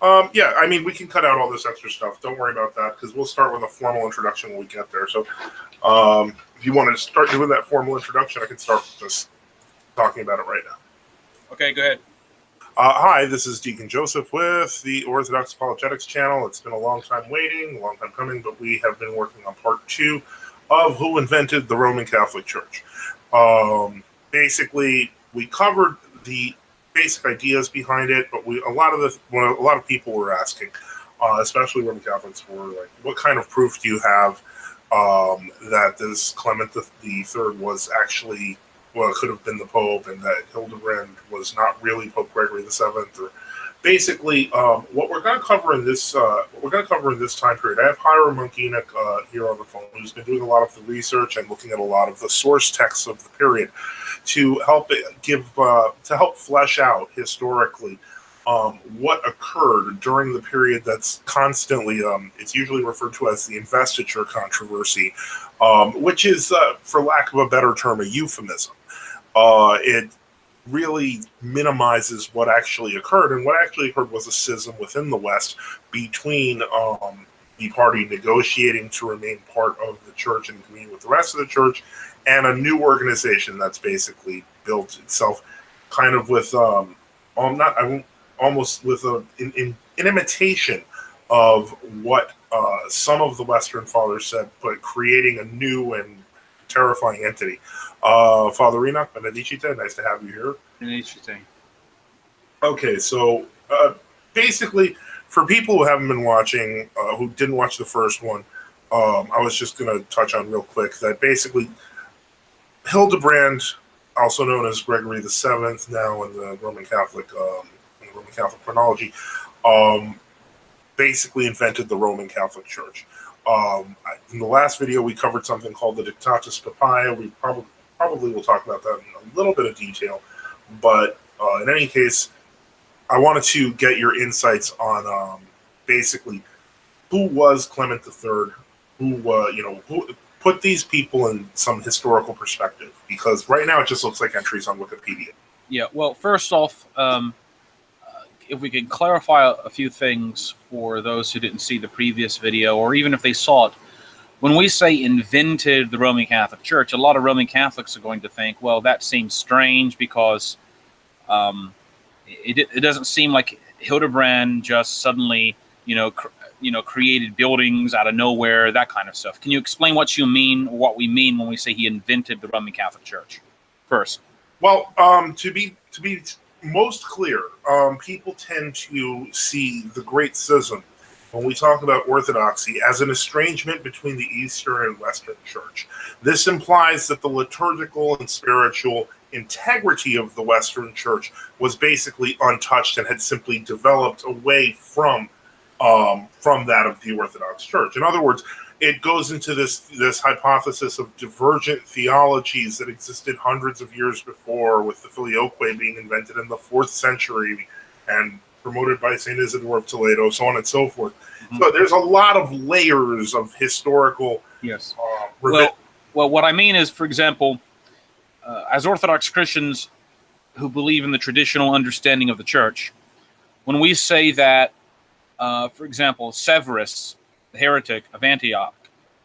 Yeah, I mean, we can cut out all this extra stuff. Don't worry about that, because we'll start with a formal introduction when we get there. So if you want to start doing that formal introduction, I can start just talking about it right now. Okay, go ahead. Hi, this is Deacon Joseph with the Orthodox Apologetics channel. It's been a long time waiting, a long time coming, but we have been working on part 2 of Who Invented the Roman Catholic Church. Basically, we covered the basic ideas behind it, but a lot of people were asking, especially Roman Catholics, were like, what kind of proof do you have that this Clement the Third was actually, well, it could have been the Pope, and that Hildebrand was not really Pope Gregory VII, or basically what we're going to cover in this time period. I have Hiram Monkinek here on the phone, who's been doing a lot of the research and looking at a lot of the source texts of the period to help flesh out historically what occurred during the period that's constantly it's usually referred to as the investiture controversy, which is, for lack of a better term, a euphemism. It really minimizes what actually occurred, and what actually occurred was a schism within the West between the party negotiating to remain part of the church and communion with the rest of the church, and a new organization that's basically built itself kind of with almost with an imitation of what some of the Western fathers said, but creating a new and terrifying entity. Father Enoch, Benedicite, nice to have you here. Benedicite. Okay, so basically, for people who haven't been watching, who didn't watch the first one, I was just going to touch on real quick that basically Hildebrand, also known as Gregory VII, now in the Roman Catholic chronology, basically invented the Roman Catholic Church. In the last video, we covered something called the Dictatus Papae. We probably will talk about that in a little bit of detail, but in any case, I wanted to get your insights on basically who was Clement III, who put these people in some historical perspective, because right now it just looks like entries on Wikipedia. Yeah, well, first off, if we can clarify a few things for those who didn't see the previous video, or even if they saw it, when we say invented the Roman Catholic Church, a lot of Roman Catholics are going to think, well, that seems strange because it doesn't seem like Hildebrand just suddenly, created buildings out of nowhere, that kind of stuff. Can you explain what you mean, or what we mean when we say he invented the Roman Catholic Church first? Well, to be most clear, people tend to see the Great Schism when we talk about Orthodoxy as an estrangement between the Eastern and Western Church. This implies that the liturgical and spiritual integrity of the Western Church was basically untouched and had simply developed away from that of the Orthodox Church. In other words, it goes into this hypothesis of divergent theologies that existed hundreds of years before, with the Filioque being invented in the 4th century and promoted by St. Isidore of Toledo, so on and so forth. Mm-hmm. So there's a lot of layers of historical... Yes. Well, what I mean is, for example, as Orthodox Christians who believe in the traditional understanding of the Church, when we say that, for example, Severus, the heretic of Antioch,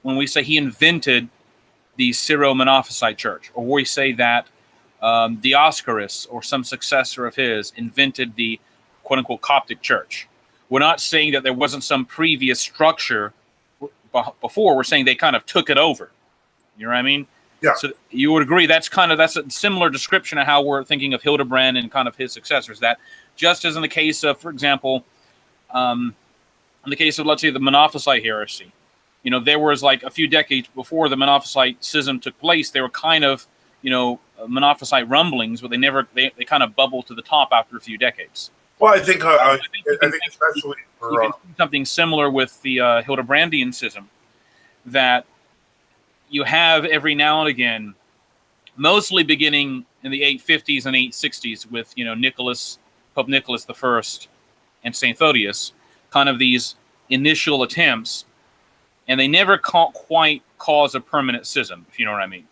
when we say he invented the Syro-Monophysite Church, or we say that Dioscorus, or some successor of his, invented the quote-unquote Coptic Church, we're not saying that there wasn't some previous structure before. We're saying they kind of took it over. You know what I mean? Yeah. So you would agree that's a similar description of how we're thinking of Hildebrand and kind of his successors. That just as in the case of, for example, in the case of, let's say, the Monophysite heresy, there was like a few decades before the Monophysite schism took place, there were kind of, Monophysite rumblings, but they kind of bubbled to the top after a few decades. Well, I think especially for you can see something similar with the Hildebrandian schism, that you have every now and again, mostly beginning in the 850s and 860s with Pope Nicholas I and Saint Photius, kind of these initial attempts, and they never quite cause a permanent schism, if you know what I mean.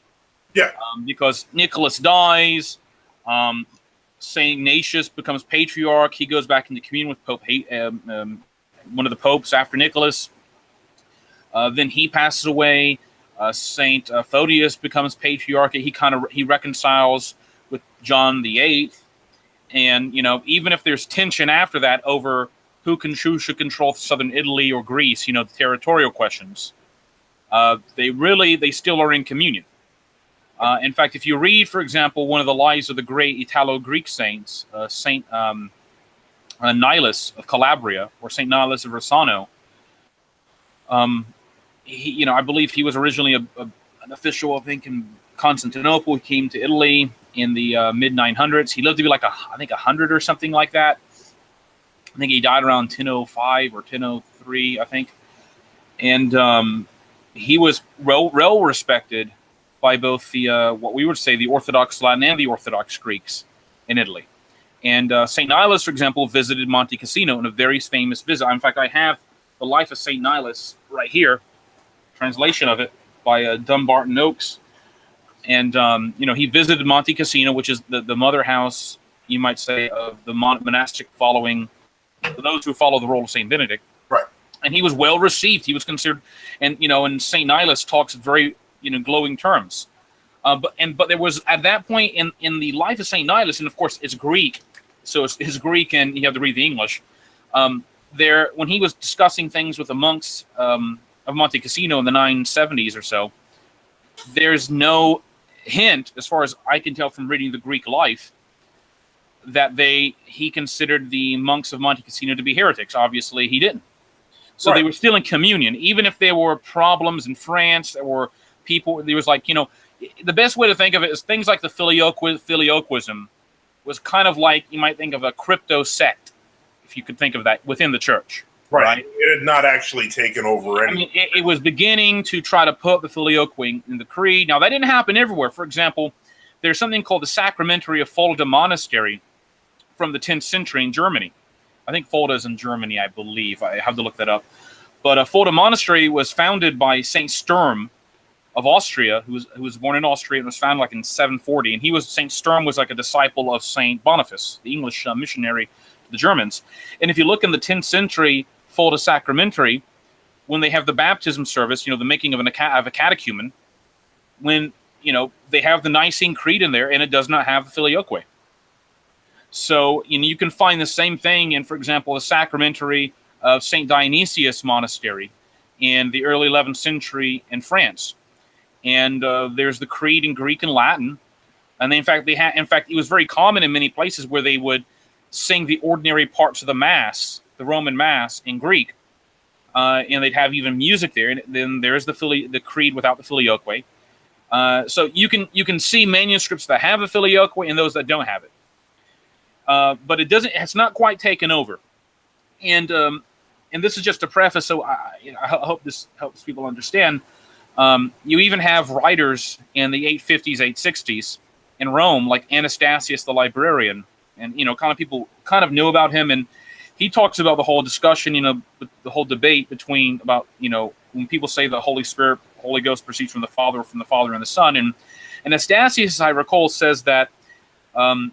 Yeah. Because Nicholas dies, Saint Ignatius becomes patriarch. He goes back into communion with Pope, one of the popes after Nicholas. Then he passes away. Saint Photius becomes patriarch. He reconciles with John VIII, and even if there's tension after that over who should control southern Italy or Greece, the territorial questions, they still are in communion. In fact, if you read, for example, one of the lives of the great Italo-Greek saints, Saint Nilus of Calabria or Saint Nilus of Rossano, I believe he was originally an official, I think, in Constantinople. He came to Italy in the mid 900s. He lived to be like I think 100 or something like that. I think he died around 1005 or 1003, I think. And he was well respected by both the what we would say the Orthodox Latin and the Orthodox Greeks in Italy. And Saint Nilus, for example, visited Monte Cassino in a very famous visit. In fact, I have the Life of Saint Nilus right here, translation of it by Dumbarton Oakes. And he visited Monte Cassino, which is the mother house, you might say, of the monastic following, those who follow the role of Saint Benedict. Right. And he was well received. He was considered, and Saint Nilus talks very glowing terms. But there was at that point in the Life of Saint Nilus, and of course it's Greek, so it's Greek, and you have to read the English. When he was discussing things with the monks of Monte Cassino in the 970s or so, there's no hint, as far as I can tell from reading the Greek life, that he considered the monks of Monte Cassino to be heretics. Obviously, he didn't. So They were still in communion, even if there were problems in France. There were people. There was the best way to think of it is things like the filioquism was kind of like, you might think of a crypto sect, if you could think of that, within the church. Right. It had not actually taken over anything. It was beginning to try to put the filioque in the creed. Now, that didn't happen everywhere. For example, there's something called the Sacramentary of Fulda Monastery from the 10th century in Germany. I think Fulda is in Germany, I believe. I have to look that up. But Fulda Monastery was founded by Saint Sturm of Austria, who was born in Austria and was founded like in 740. And Saint Sturm was like a disciple of Saint Boniface, the English missionary to the Germans. And if you look in the 10th century Fulda Sacramentary, when they have the baptism service, the making of a catechumen, when they have the Nicene Creed in there, and it does not have the filioque. So you can find the same thing in, for example, the Sacramentary of Saint Dionysius Monastery in the early 11th century in France, and there's the Creed in Greek and Latin, and in fact it was very common in many places where they would sing the ordinary parts of the Mass, the Roman Mass, in Greek, and they'd have even music there. And then there's the Creed without the filioque. So you can see manuscripts that have the filioque and those that don't have it. But it's not quite taken over. And this is just a preface, so I hope this helps people understand. You even have writers in the 850s, 860s in Rome, like Anastasius the librarian, and people kind of knew about him, and he talks about the whole discussion, the whole debate about when people say the Holy Ghost proceeds from the Father, or from the Father and the Son, and Anastasius, as I recall, says that when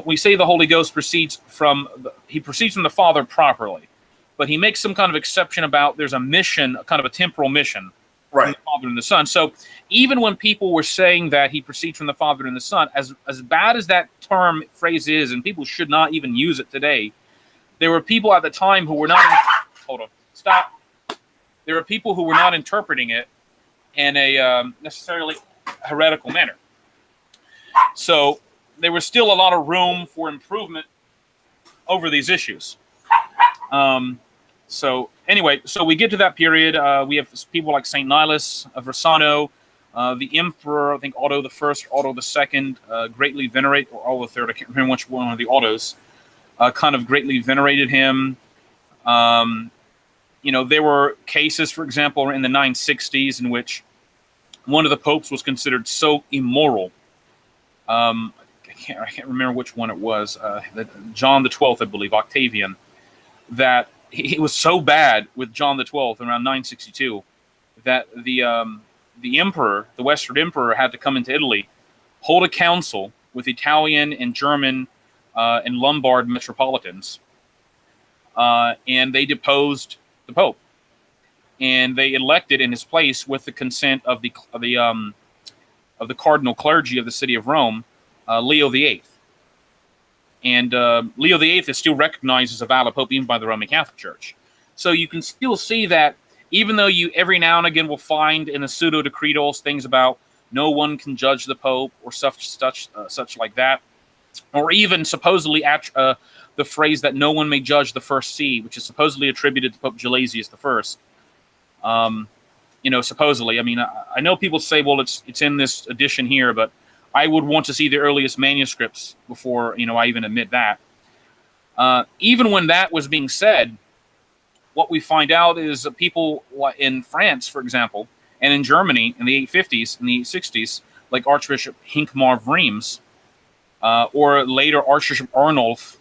we say the Holy Ghost proceeds from the Father properly, but he makes some kind of exception about there's a mission, kind of a temporal mission, from the Father and the Son. So even when people were saying that he proceeds from the Father and the Son, as bad as that phrase is, and people should not even use it today, there were people at the time who were not. Hold on, stop. There were people who were not interpreting it in a necessarily heretical manner. So there was still a lot of room for improvement over these issues. So anyway, so we get to that period. We have people like Saint Nilus of Rossano, the Emperor, I think Otto the First, Otto the Second, greatly venerate, or Otto the Third. I can't remember which one of the Ottos. Kind of greatly venerated him. There were cases, for example, in the 960s in which one of the popes was considered so immoral. I can't remember which one it was. John the 12th, I believe, Octavian, that it was so bad with John the 12th around 962 that the emperor, the Western emperor, had to come into Italy, hold a council, with Italian and German and Lombard metropolitans, and they deposed the Pope, and they elected in his place, with the consent of the cardinal clergy of the city of Rome, Leo VIII. And Leo VIII is still recognized as a valid pope even by the Roman Catholic Church. So you can still see that, even though you every now and again will find in the pseudo-decretals things about no one can judge the pope or such like that, or even supposedly the phrase that no one may judge the first see, which is supposedly attributed to Pope Gelasius I. Supposedly. I mean, I know people say, well, it's in this edition here, but I would want to see the earliest manuscripts before, I even admit that. Even when that was being said, what we find out is that people in France, for example, and in Germany in the 850s and the 860s, like Archbishop Hincmar of Reims, or later Archbishop Arnulf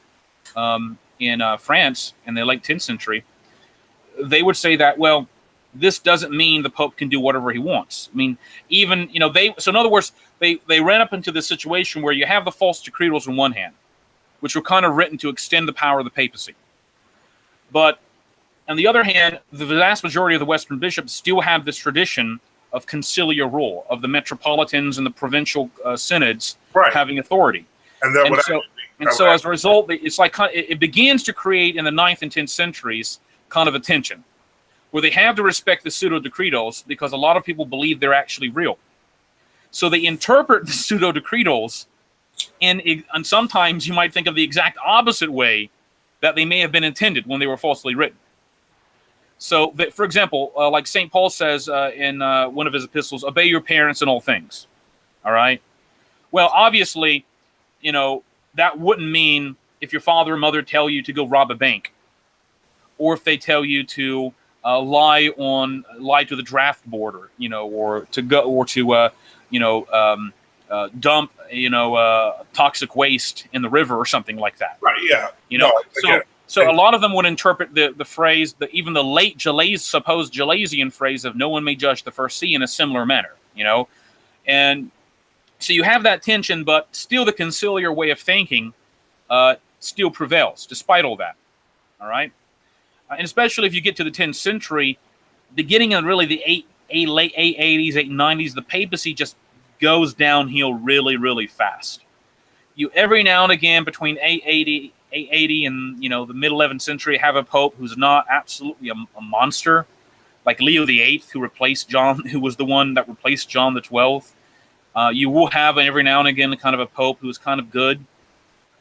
in France in the late 10th century, they would say that, well, this doesn't mean the Pope can do whatever he wants. I mean, even, so in other words, they ran up into this situation where you have the false decretals on one hand, which were kind of written to extend the power of the papacy. But on the other hand, the vast majority of the Western bishops still have this tradition of conciliar rule, of the metropolitans and the provincial synods having authority. And so as a result, it's like it begins to create in the 9th and 10th centuries kind of a tension, where they have to respect the pseudo-decretals because a lot of people believe they're actually real. So they interpret the pseudo-decretals, and sometimes you might think of the exact opposite way that they may have been intended when they were falsely written. So, for example, like St. Paul says in one of his epistles, obey your parents in all things. All right? Well, obviously, that wouldn't mean if your father or mother tell you to go rob a bank, or if they tell you to lie to the draft board, or to dump toxic waste in the river or something like that. Right. Yeah. So a lot of them would interpret the phrase, even the late supposed Gelasian phrase of no one may judge the first see in a similar manner, and so you have that tension, but still the conciliar way of thinking still prevails despite all that. All right. And especially if you get to the 10th century, beginning in really the late 880s, 890s, the papacy just goes downhill really, really fast. You every now and again between 880 and the mid 11th century have a pope who's not absolutely a monster, like Leo VIII, who replaced John, who was the one that replaced John the 12th. You will have every now and again kind of a pope who's kind of good,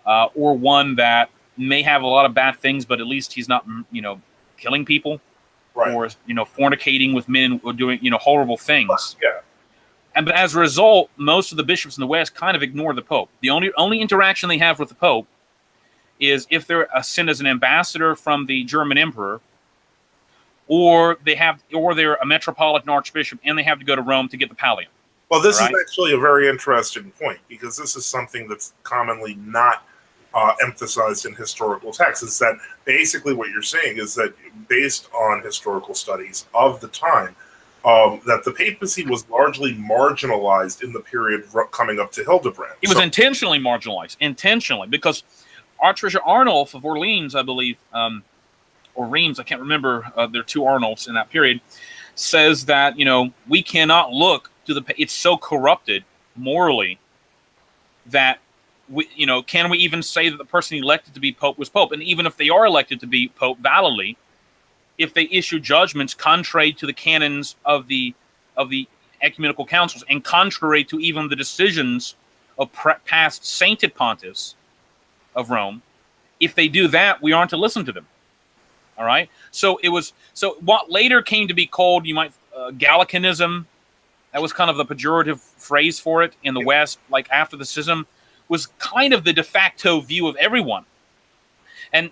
or one that may have a lot of bad things, but at least he's not, killing people, or fornicating with men, or doing horrible things. Yeah. But as a result, most of the bishops in the West kind of ignore the Pope. The only interaction they have with the Pope is if they're sent as an ambassador from the German emperor, or they're a metropolitan archbishop and they have to go to Rome to get the pallium. Well, this is actually a very interesting point, because this is something that's commonly not emphasized in historical texts. Is that basically what you're saying is that based on historical studies of the time, that the papacy was largely marginalized in the period coming up to Hildebrand. It was intentionally marginalized, because Archbishop Arnulf of Orleans, I believe, or Reims, I can't remember, there are two Arnulfs in that period, says that, we cannot look to it's so corrupted morally that can we even say that the person elected to be pope was pope? And even if they are elected to be pope validly, if they issue judgments contrary to the canons of the ecumenical councils and contrary to even the decisions of past sainted pontiffs of Rome, if they do that, we aren't to listen to them. All right. So what later came to be called, Gallicanism, that was kind of the pejorative phrase for it in the West, like after the schism, was kind of the de facto view of everyone. And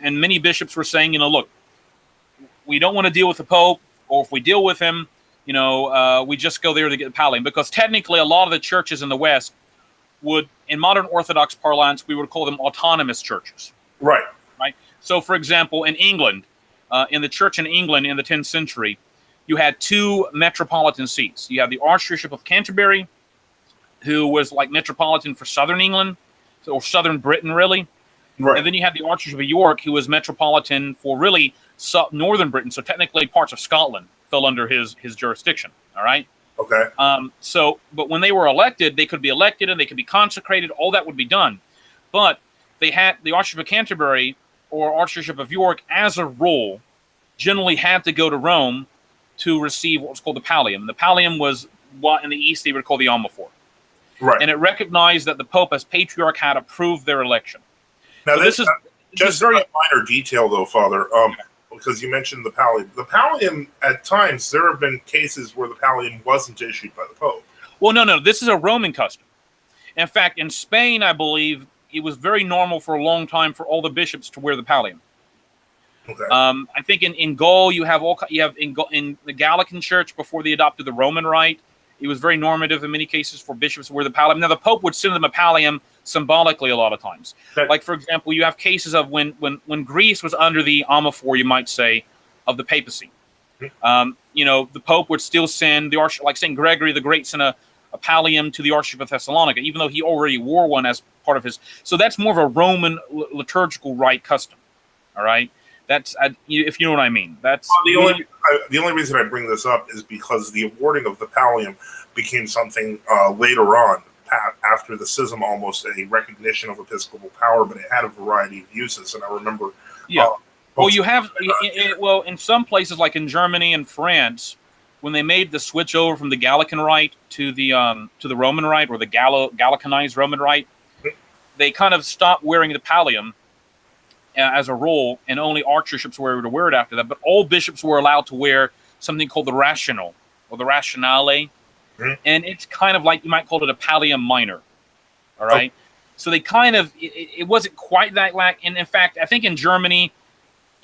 many bishops were saying, look, we don't want to deal with the Pope, or if we deal with him, we just go there to get the pallium, because technically a lot of the churches in the West would, in modern Orthodox parlance, we would call them autonomous churches. Right. So, for example, in England, in the church in England in the 10th century, you had two metropolitan seats. You had the Archbishop of Canterbury, who was like metropolitan for southern England, or southern Britain, really. Right. And then you had the Archbishop of York, who was metropolitan for really northern Britain. So technically parts of Scotland fell under his jurisdiction. All right. Okay. But when they were elected, they could be elected and they could be consecrated. All that would be done. But they had the Archbishop of Canterbury or Archbishop of York, as a rule, generally had to go to Rome to receive what was called the pallium. The pallium was what in the East they would call the almophor. Right. And it recognized that the Pope, as patriarch, had approved their election. Now, so this is just very a minor detail, though, Father, because you mentioned the pallium. The pallium, at times, there have been cases where the pallium wasn't issued by the Pope. Well, no. This is a Roman custom. In fact, in Spain, I believe, it was very normal for a long time for all the bishops to wear the pallium. Okay. I think in Gaul, in the Gallican Church, before they adopted the Roman Rite, it was very normative in many cases for bishops to wear the pallium. Now, the Pope would send them a pallium symbolically a lot of times. Like, for example, you have cases of when Greece was under the almophor, you might say, of the papacy. The Pope would still send like St. Gregory the Great sent a pallium to the Archbishop of Thessalonica, even though he already wore one as part of his. So that's more of a Roman liturgical rite custom. All right. That's if you know what I mean. That's the only reason I bring this up is because the awarding of the pallium became something later on, after the schism, almost a recognition of episcopal power, but it had a variety of uses. And I remember, in some places like in Germany and France, when they made the switch over from the Gallican Rite to the Roman Rite, or the Gallicanized Roman Rite, they kind of stopped wearing the pallium as a rule, and only archbishops were able to wear it after that. But all bishops were allowed to wear something called the rational or the rationale, and it's kind of like, you might call it a pallium minor. All right, so they kind of it wasn't quite that and in fact, I think in Germany,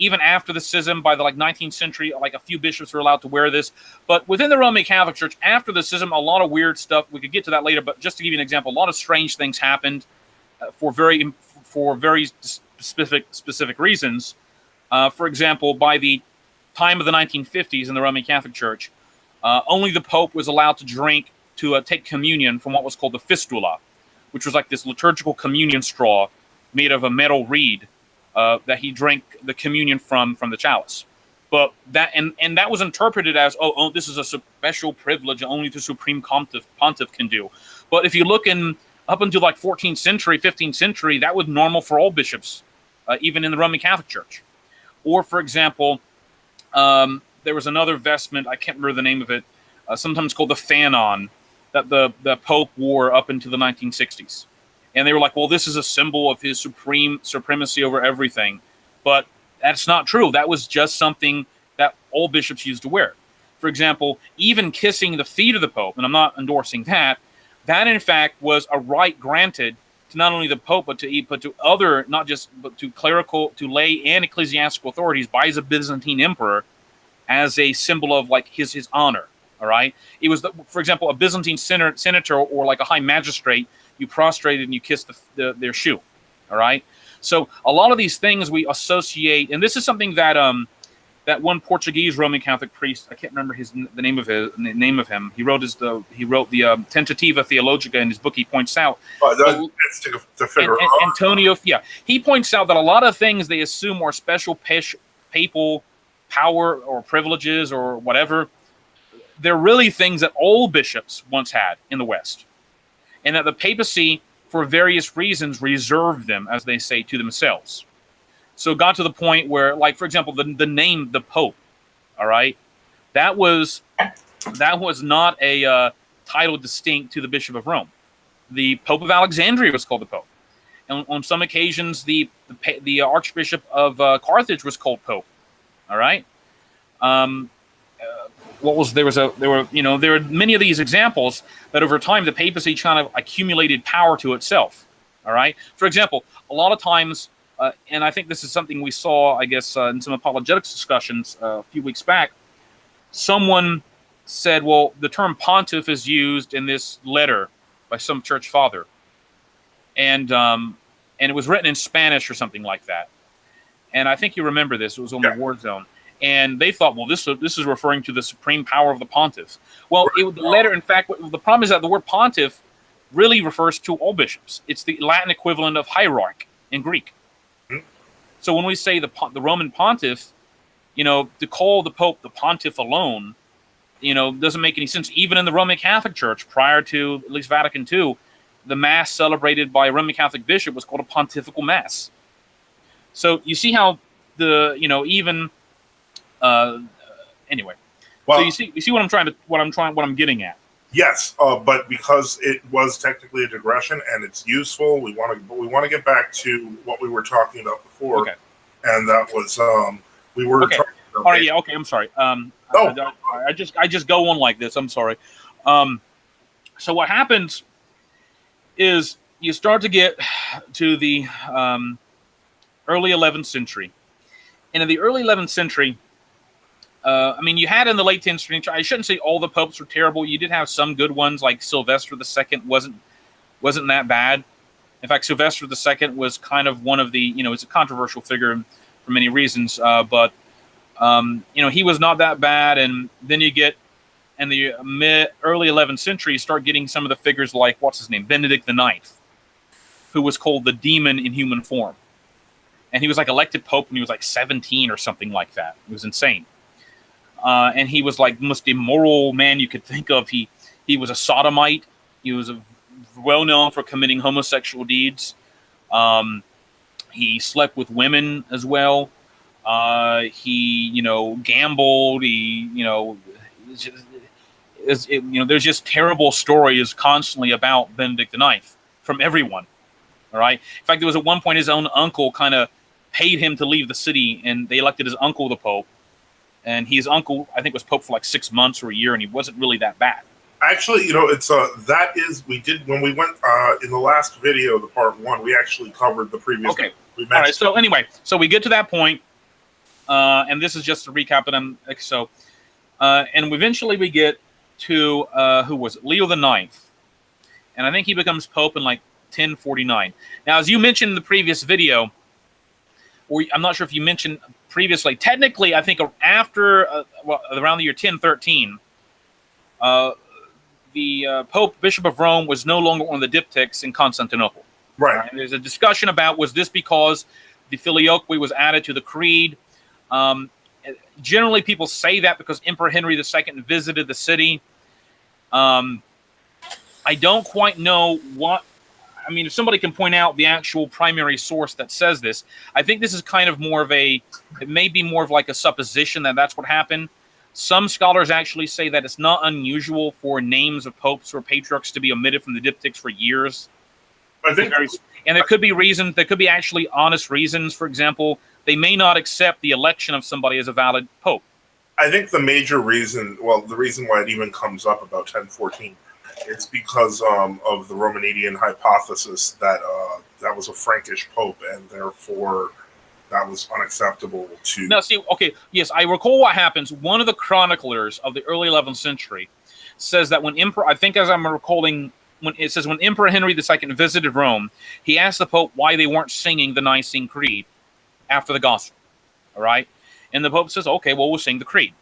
even after the schism, by the 19th century, like a few bishops were allowed to wear this. But within the Roman Catholic Church, after the schism, a lot of weird stuff. We could get to that later, but just to give you an example, a lot of strange things happened for very specific reasons. For example, by the time of the 1950s in the Roman Catholic Church, only the Pope was allowed to take communion from what was called the fistula, which was like this liturgical communion straw made of a metal reed that he drank the communion from the chalice. But that and that was interpreted as, this is a special privilege only the Supreme Pontiff can do. But if you look up until 14th century, 15th century, that was normal for all bishops, even in the Roman Catholic Church. Or, for example, there was another vestment, I can't remember the name of it, sometimes called the fanon, that the Pope wore up into the 1960s. And they were like, well, this is a symbol of his supremacy over everything. But that's not true. That was just something that all bishops used to wear. For example, even kissing the feet of the Pope, and I'm not endorsing that in fact was a right granted to not only the Pope, but to other, but to clerical, to lay and ecclesiastical authorities by the Byzantine emperor, as a symbol of his honor. All right. It was, for example, a Byzantine senator or like a high magistrate, you prostrated and you kissed their shoe. All right. So a lot of these things we associate, and this is something that that one Portuguese Roman Catholic priest, I can't remember the name of him. He wrote the Tentativa Theologica in his book. He points out Antonio. Yeah, he points out that a lot of things they assume are special papal power or privileges or whatever. They're really things that all bishops once had in the West, and that the papacy, for various reasons, reserved them, as they say, to themselves. So it got to the point where, for example, the name the Pope, all right, that was not a title distinct to the Bishop of Rome. The Pope of Alexandria was called the Pope, and on some occasions the Archbishop of Carthage was called Pope. All right. There were many of these examples that over time the papacy kind of accumulated power to itself. All right. For example, a lot of times. And I think this is something we saw, I guess, in some apologetics discussions a few weeks back. Someone said, well, the term pontiff is used in this letter by some church father. And it was written in Spanish or something like that. And I think you remember this. It was on the War Zone. and they thought, well, this is referring to the supreme power of the pontiff. Well, the letter, in fact, the problem is that the word pontiff really refers to all bishops. It's the Latin equivalent of hierarch in Greek. So when we say the Roman pontiff, to call the Pope the pontiff alone, doesn't make any sense. Even in the Roman Catholic Church, prior to at least Vatican II, the Mass celebrated by a Roman Catholic bishop was called a pontifical Mass. So you see how anyway. Well, so you see what I'm getting at. Yes, but because it was technically a digression and it's useful, we want to get back to what we were talking about before. Okay. And that was we were okay. talking about. All right, yeah, okay, I'm sorry. I just go on like this. I'm sorry. So what happens is you start to get to the early 11th century, and in the early 11th century, you had in the late 10th century. I shouldn't say all the popes were terrible. You did have some good ones, like Sylvester II wasn't that bad. In fact, Sylvester II was kind of one of the, it's a controversial figure for many reasons, but he was not that bad. And then you get in the early 11th century, you start getting some of the figures like, what's his name, Benedict IX, who was called the demon in human form. And he was like elected pope when he was like 17 or something like that. It was insane. And he was like the most immoral man you could think of. He was a sodomite. He was well known for committing homosexual deeds. He slept with women as well. He gambled. There's just terrible stories constantly about Benedict IX from everyone. All right. In fact, there was at one point his own uncle kind of paid him to leave the city, and they elected his uncle the pope. And his uncle, I think, was pope for like 6 months or a year, and he wasn't really that bad. Actually, it's we did when we went in the last video, the part 1, we actually covered the previous. Okay. All right. So anyway, so we get to that point, and this is just a recap. And eventually we get to who was it? Leo IX, and I think he becomes pope in like 1049. Now, as you mentioned in the previous video, or I'm not sure if you mentioned previously, technically, I think after around the year 1013, the Pope Bishop of Rome was no longer on the diptychs in Constantinople. Right. There's a discussion about, was this because the filioque was added to the creed? Generally, people say that because Emperor Henry II visited the city. I don't quite know what. If somebody can point out the actual primary source that says this, I think this is kind of it may be more of like a supposition that that's what happened. Some scholars actually say that it's not unusual for names of popes or patriarchs to be omitted from the diptychs for years. And there could be reasons, there could be actually honest reasons. For example, they may not accept the election of somebody as a valid pope. I think the major reason, the reason why it even comes up about 1014, it's because of the Romanedian hypothesis that that was a Frankish pope, and therefore that was unacceptable to. Now, see, okay, yes, I recall what happens. One of the chroniclers of the early 11th century says that when Emperor, I think as I'm recalling, when Emperor Henry II visited Rome, he asked the Pope why they weren't singing the Nicene Creed after the Gospel. All right, and the Pope says, "Okay, well, we'll sing the Creed."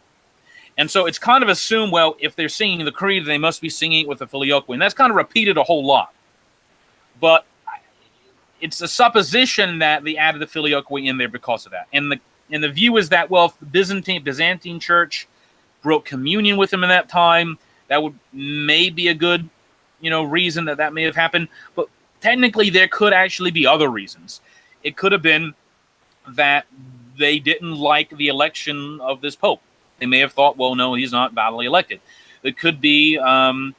And so it's kind of assumed, well, if they're singing the Creed, they must be singing it with the filioque, and that's kind of repeated a whole lot. But it's a supposition that they added the filioque in there because of that. And the view is that, well, if the Byzantine Church broke communion with him in that time, that would may be a good, reason that may have happened. But technically, there could actually be other reasons. It could have been that they didn't like the election of this pope. They may have thought, well, no, he's not validly elected. It could be that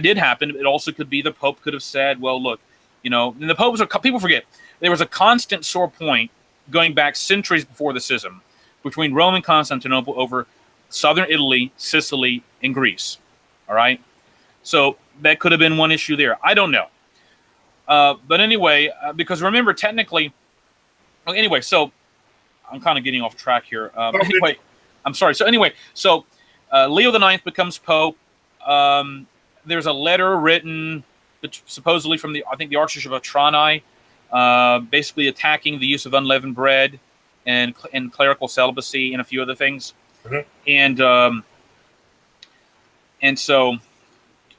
did happen. It also could be the Pope could have said, well, look, and the popes people forget there was a constant sore point going back centuries before the schism between Rome and Constantinople over southern Italy, Sicily, and Greece. All right, so that could have been one issue there. I don't know, but anyway, because remember, technically, anyway, so. I'm kind of getting off track here. Anyway, I'm sorry. So anyway, Leo IX becomes Pope. There's a letter written supposedly from the Archbishop of Trani, basically attacking the use of unleavened bread and clerical celibacy and a few other things. And so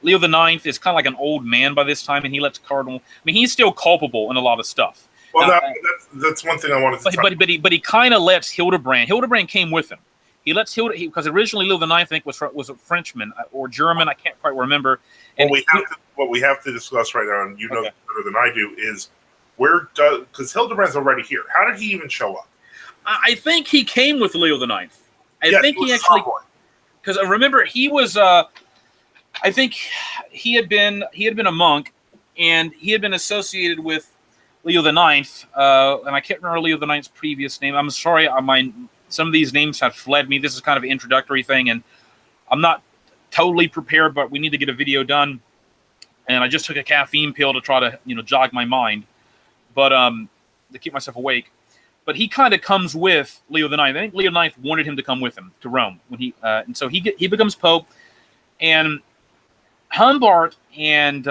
Leo the Ninth is kind of like an old man by this time, and he lets Cardinal. I mean, he's still culpable in a lot of stuff. Well, that's one thing I wanted to. But he kind of lets Hildebrand. Hildebrand came with him. He lets because originally Leo the Ninth, I think, was a Frenchman or German. I can't quite remember. And what we have to discuss right now, and you know better than I do, is because Hildebrand's already here. How did he even show up? I think he came with Leo the Ninth. I think he actually, because I remember he was. I think he had been a monk, and he had been associated with Leo the Ninth, and I can't remember Leo the Ninth's previous name. I'm sorry, some of these names have fled me. This is kind of an introductory thing, and I'm not totally prepared, but we need to get a video done. And I just took a caffeine pill to try to jog my mind, but to keep myself awake. But he kind of comes with Leo the Ninth. I think Leo the Ninth wanted him to come with him to Rome when and so he becomes Pope, and Humbert and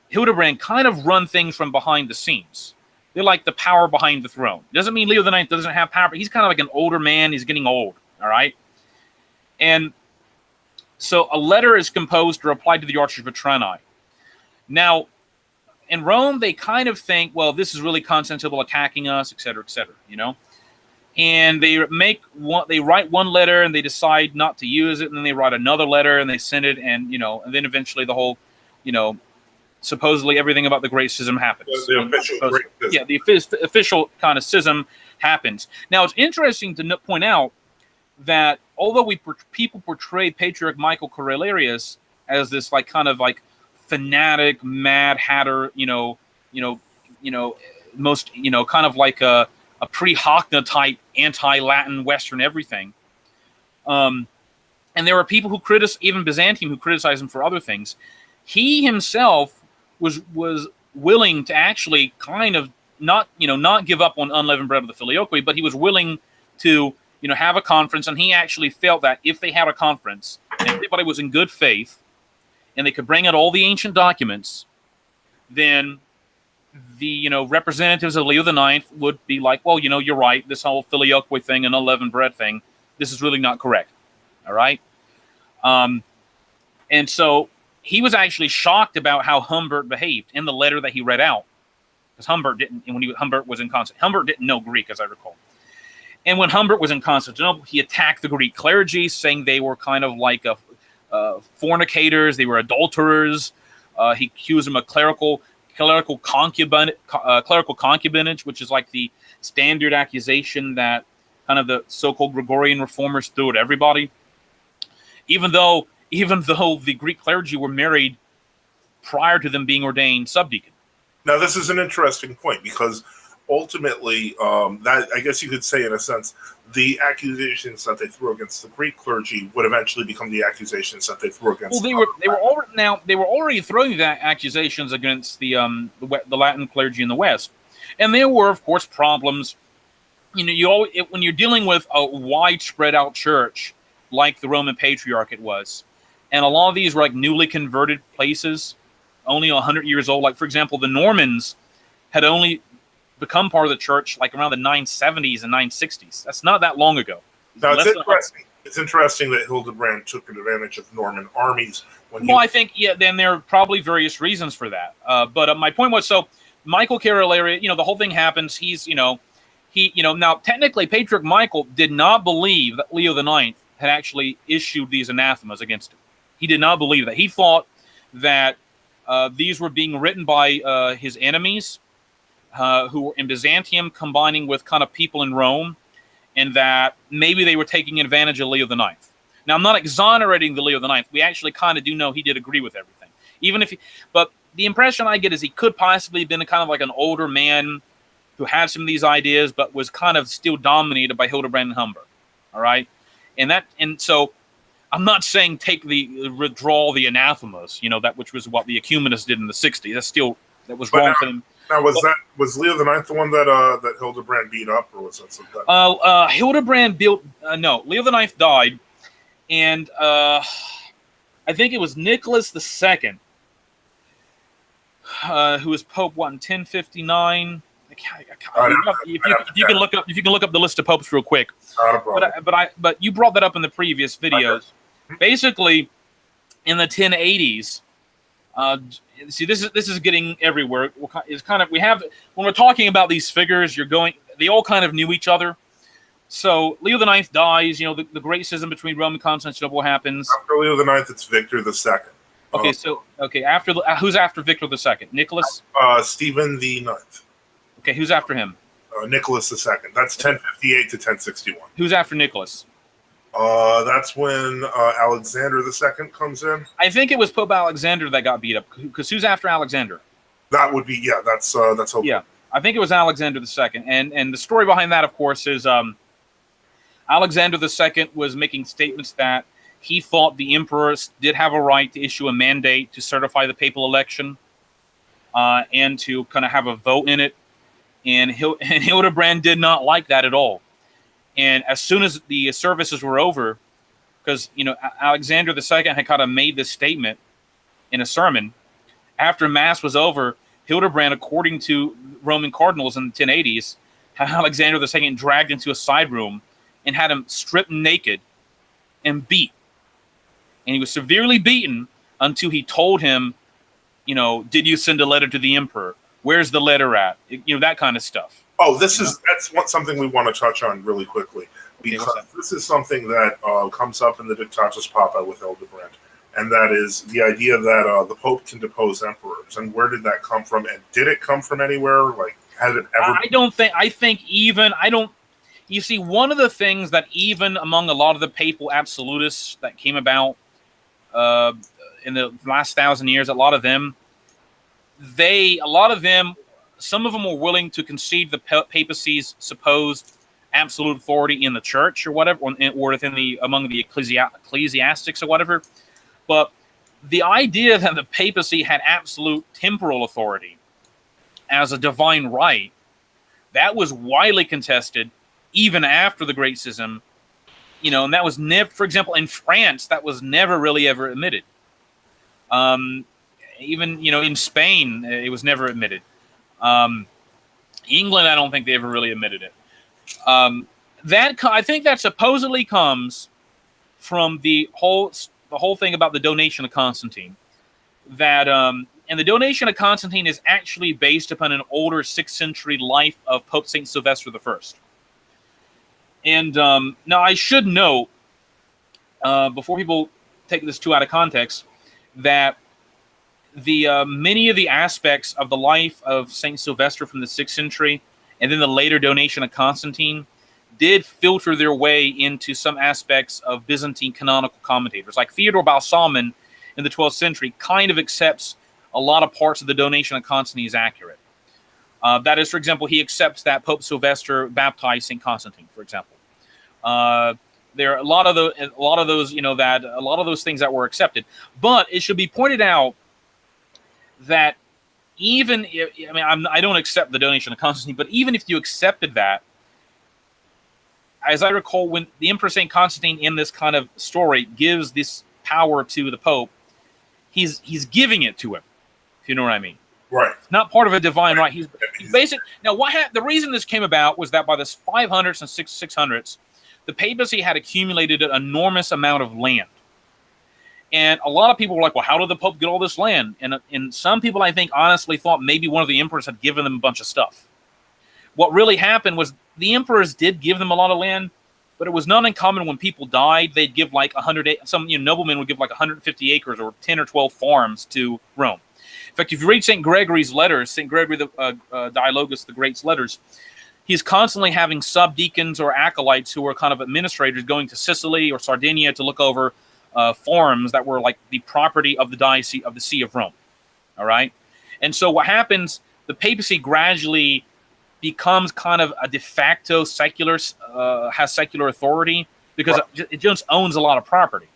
Hildebrand kind of run things from behind the scenes. They're like the power behind the throne. Doesn't mean Leo the Ninth doesn't have power, but he's kind of like an older man. He's getting old, all right? And so a letter is composed to reply to the Archbishop of Trani. Now, in Rome, they kind of think, well, this is really Constantinople attacking us, et cetera, and they write one letter and they decide not to use it, and then they write another letter and they send it, and and then eventually the whole, supposedly everything about the Great Schism happens. The official Great Schism. Yeah, the official kind of schism happens. Now, it's interesting to point out that although people portray Patriarch Michael Corelarius as this kind of fanatic Mad Hatter, most kind of like a pre-Hockna type anti-Latin Western everything. And there were people who even Byzantium, who criticized him for other things. He himself was willing to actually kind of not give up on unleavened bread of the Filioque, but he was willing to have a conference, and he actually felt that if they had a conference and everybody was in good faith and they could bring out all the ancient documents, then the representatives of Leo the Ninth would be like, well, you're right, this whole Filioque thing and unleavened bread thing, this is really not correct. All right. And so he was actually shocked about how Humbert behaved in the letter that he read out, because Humbert was in Constantinople. Humbert didn't know Greek, as I recall. And when Humbert was in Constantinople, he attacked the Greek clergy, saying they were kind of like fornicators, they were adulterers. He accused them of clerical concubinage, which is like the standard accusation that kind of the so-called Gregorian reformers threw at everybody. Even though the Greek clergy were married prior to them being ordained subdeacon. Now, this is an interesting point, because ultimately, that, I guess you could say in a sense, the accusations that they threw against the Greek clergy would eventually become the accusations that they threw against. Well, they were already throwing that accusations against the Latin clergy in the West, and there were, of course, problems. When you're dealing with a widespread out church like the Roman Patriarchate was, and a lot of these were like newly converted places, only 100 years old. Like, for example, the Normans had only become part of the church like around the 970s and 960s. That's not that long ago. Now, it's interesting. It's interesting that Hildebrand took advantage of Norman armies. I think, then there are probably various reasons for that. But my point was, so Michael Carolari, the whole thing happens. He's, now technically Patriarch Michael did not believe that Leo IX had actually issued these anathemas against him. He did not believe that. He thought that these were being written by his enemies, who were in Byzantium, combining with kind of people in Rome, and that maybe they were taking advantage of Leo IX. Now, I'm not exonerating the Leo IX. We actually kind of do know he did agree with everything. But the impression I get is he could possibly have been kind of like an older man who had some of these ideas, but was kind of still dominated by Hildebrand and Humbert. All right? And so I'm not saying withdraw the anathemas, that which was what the ecumenists did in the 60s. That was wrong for them. Now, was Leo IX the one that Hildebrand beat up, or was that something? Hildebrand Leo IX died, and I think it was Nicholas II, who was Pope, in 1059. If you can look up the list of popes real quick. But you brought that up in the previous videos. Basically, in the 1080s, see, this is getting everywhere. It's kind of, we have, when we're talking about these figures, they all kind of knew each other. So Leo the Ninth dies. You know, the great schism between Rome and Constantinople happens. After Leo the Ninth, it's Victor II. After who's after Victor II? Nicholas. Stephen the Ninth. Okay, who's after him? Nicholas II. That's 1058 to 1061. Who's after Nicholas? That's when Alexander II comes in. I think it was Pope Alexander that got beat up. Because who's after Alexander? That would be, yeah. That's Hildebrand. Yeah, I think it was Alexander II. And the story behind that, of course, is Alexander II was making statements that he thought the emperor did have a right to issue a mandate to certify the papal election, and to kind of have a vote in it. And Hildebrand did not like that at all. And as soon as the services were over, because, you know, Alexander II had kind of made this statement in a sermon, after Mass was over, Hildebrand, according to Roman cardinals in the 1080s, had Alexander II dragged into a side room and had him stripped naked and beat. And he was severely beaten until he told him, you know, did you send a letter to the emperor? Where's the letter at? You know, that kind of stuff. Oh, that's something we want to touch on really quickly, because this is something that comes up in the Dictatus Papa with Hildebrand, and that is the idea that the Pope can depose emperors. And where did that come from? And did it come from anywhere? Like, has it ever? You see, one of the things that even among a lot of the papal absolutists that came about in the last 1,000 years, some of them were willing to concede the papacy's supposed absolute authority in the church or whatever, or among the ecclesiastics or whatever. But the idea that the papacy had absolute temporal authority as a divine right, that was widely contested even after the Great Schism. You know, and that was never, for example, in France, that was never really ever admitted. Even, you know, in Spain, it was never admitted. England, I don't think they ever really admitted it. I think that supposedly comes from the whole thing about the donation of Constantine. That and the donation of Constantine is actually based upon an older 6th century life of Pope Saint Sylvester I. And now I should note, before people take this too out of context, that the many of the aspects of the life of Saint Sylvester from the 6th century and then the later donation of Constantine did filter their way into some aspects of Byzantine canonical commentators. Like Theodore Balsamon in the 12th century kind of accepts a lot of parts of the donation of Constantine as accurate. That is, for example, he accepts that Pope Sylvester baptized Saint Constantine, for example. There are a lot of those, you know, that a lot of those things that were accepted. But it should be pointed out that even if, I don't accept the donation of Constantine, but even if you accepted that, as I recall, when the Emperor Saint Constantine in this kind of story gives this power to the Pope, he's giving it to him, if you know what I mean. Right. It's not part of a divine right. He's basic. Now, the reason this came about was that by the 500s and 600s, the papacy had accumulated an enormous amount of land. And a lot of people were like, well, how did the Pope get all this land? And some people, I think, honestly thought maybe one of the emperors had given them a bunch of stuff. What really happened was the emperors did give them a lot of land, but it was not uncommon when people died, they'd give like 100, some noblemen would give like 150 acres or 10 or 12 farms to Rome. In fact, if you read St. Gregory's letters, St. Gregory the Dialogus the Great's letters, he's constantly having subdeacons or acolytes who are kind of administrators going to Sicily or Sardinia to look over farms that were like the property of the diocese of the See of Rome. All right. And so what happens, the papacy gradually becomes kind of a de facto secular, has secular authority because it just owns a lot of property.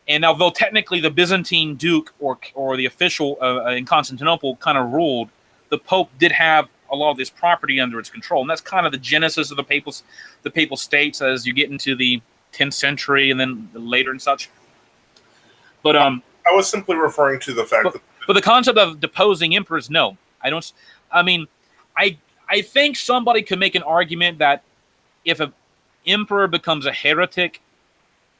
And although technically the Byzantine Duke or the official in Constantinople kind of ruled, the Pope did have a lot of this property under its control. And that's kind of the genesis of the papal states as you get into the 10th century and then later and such. But I was simply referring to the fact but the concept of deposing emperors, no. I I think somebody could make an argument that if an emperor becomes a heretic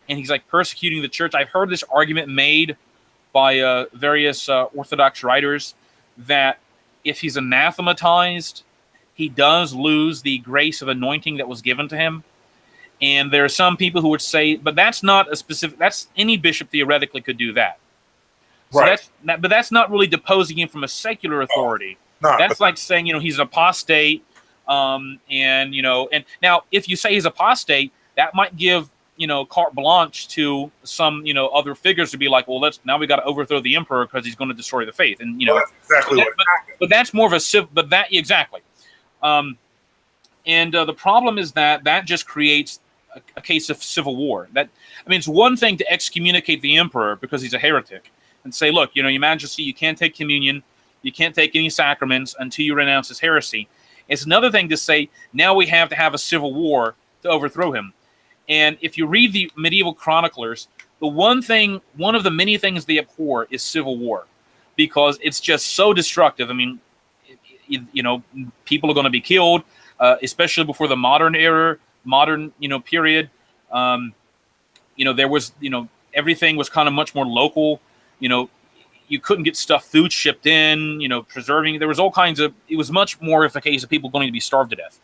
and he's like persecuting the church, I've heard this argument made by various Orthodox writers that if he's anathematized, he does lose the grace of anointing that was given to him. And there are some people who would say, but that's not a specific, that's any bishop theoretically could do that. So right. but that's not really deposing him from a secular authority. That's like saying, he's an apostate. And now if you say he's apostate, that might give, carte blanche to some, other figures to be like, well, now we got to overthrow the emperor because he's going to destroy the faith. And, that's exactly what happened. But that's more of exactly. The problem is that just creates a case of civil war. It's one thing to excommunicate the emperor because he's a heretic and say, look, Your Majesty, you can't take communion, you can't take any sacraments until you renounce his heresy. It's another thing to say, now we have to have a civil war to overthrow him. And if you read the medieval chroniclers, one of the many things they abhor is civil war, because it's just so destructive. People are going to be killed, especially before the modern period. There was, everything was kind of much more local. You couldn't get food shipped in, preserving. There was all kinds of, it was much more of a case of people going to be starved to death.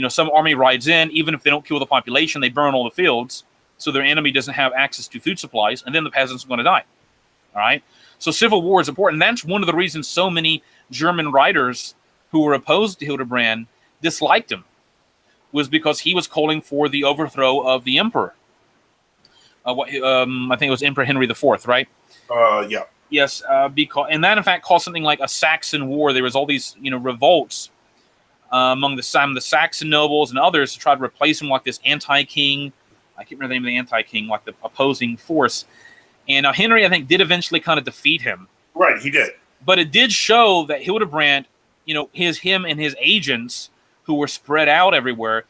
Some army rides in, even if they don't kill the population, they burn all the fields, so their enemy doesn't have access to food supplies, and then the peasants are going to die. All right? So civil war is important. That's one of the reasons so many German writers who were opposed to Hildebrand disliked him, was because he was calling for the overthrow of the emperor. I think it was Emperor Henry IV, right? Yeah. Yes, and that in fact caused something like a Saxon war. There was all these, revolts among the Saxon nobles and others to try to replace him, like this anti-king. I can't remember the name of the anti-king, like the opposing force. And Henry, I think, did eventually kind of defeat him. Right, he did. But it did show that Hildebrand, him and his agents, who were spread out everywhere,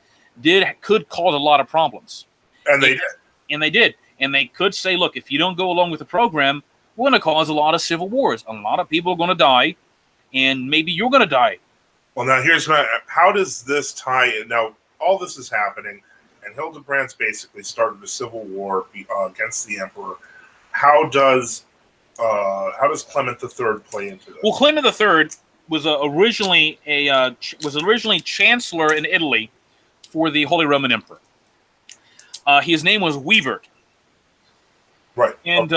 could cause a lot of problems. And they did. And they did. And they could say, look, if you don't go along with the program, we're going to cause a lot of civil wars. A lot of people are going to die, and maybe you're going to die. Well, now how does this tie in? Now, all this is happening, and Hildebrand's basically started a civil war against the emperor. How does Clement III play into this? Well, Clement III was originally chancellor in Italy for the Holy Roman Emperor. His name was Wiebert. Right. And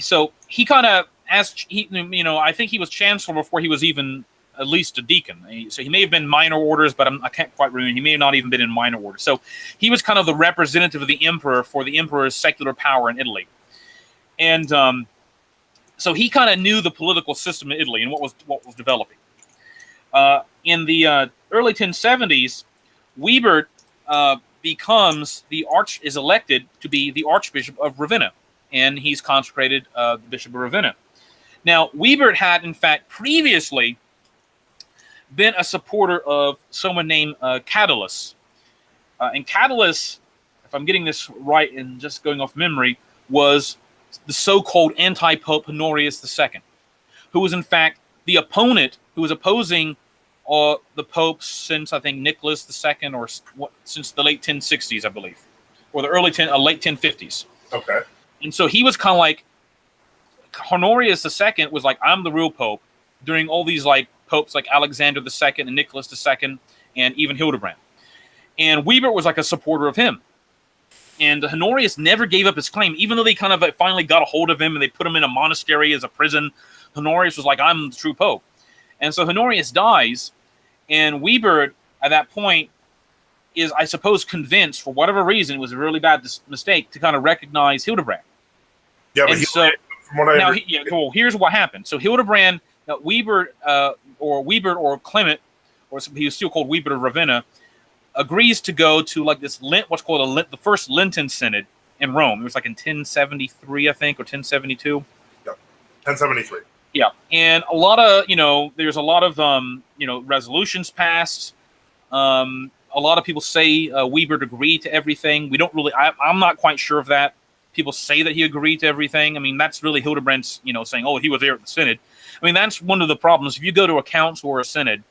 so he kind of asked. I think he was chancellor before he was even at least a deacon. So he may have been minor orders, but I can't quite remember. He may have not even been in minor orders. So he was kind of the representative of the emperor for the emperor's secular power in Italy. And so he kind of knew the political system in Italy and what was developing. In the early 1070s, Wiebert is elected to be the Archbishop of Ravenna, and he's consecrated the Bishop of Ravenna. Now, Wiebert had, in fact, previously been a supporter of someone named Cadalus. And Cadalus, if I'm getting this right and just going off memory, was the so-called anti-pope Honorius II, who was, in fact, the opponent who was opposing the popes since, I think, Nicholas II, or since the late 1060s, I believe, or the late 1050s. Okay. And so he was kind of like, Honorius II was like, I'm the real pope, during all these like popes like Alexander II and Nicholas II and even Hildebrand. And Wiebert was like a supporter of him. And Honorius never gave up his claim, even though they kind of finally got a hold of him and they put him in a monastery as a prison. Honorius was like, I'm the true pope. And so Honorius dies, and Wiebert, at that point, is, I suppose, convinced, for whatever reason, it was a really bad mistake, to kind of recognize Hildebrand. Yeah, but here's what happened. So Hildebrand, Wiebert or Clement, or he was still called Wiebert of Ravenna, agrees to go to like this what's called the first Lenten Synod in Rome. It was like in 1073, I think, or 1072. Yeah, 1073. Yeah, and a lot of there's a lot of resolutions passed. A lot of people say Wiebert agreed to everything. We don't really. I'm not quite sure of that. People say that he agreed to everything. I mean, that's really Hildebrand's, saying, "Oh, he was there at the synod." I mean, that's one of the problems. If you go to a council or a synod,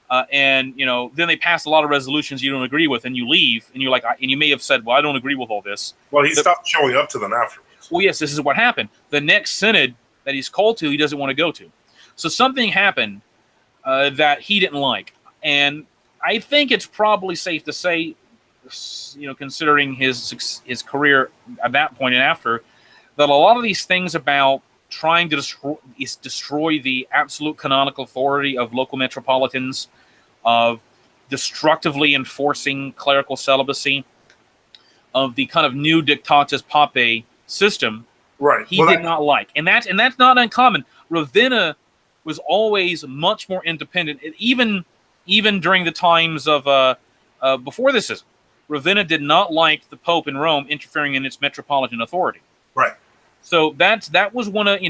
and then they pass a lot of resolutions you don't agree with, and you leave, and you're like, and you may have said, well, I don't agree with all this. Well, he stopped showing up to them afterwards. Well, yes, this is what happened. The next synod that he's called to, he doesn't want to go to. So something happened that he didn't like, and I think it's probably safe to say, considering his career at that point and after, that a lot of these things about trying to destroy the absolute canonical authority of local metropolitans, of destructively enforcing clerical celibacy, of the kind of new Dictatus Papae system, right? He did not like, and that's not uncommon. Ravenna was always much more independent, even during the times of before this system. Ravenna did not like the Pope in Rome interfering in its metropolitan authority. Right. So that was one of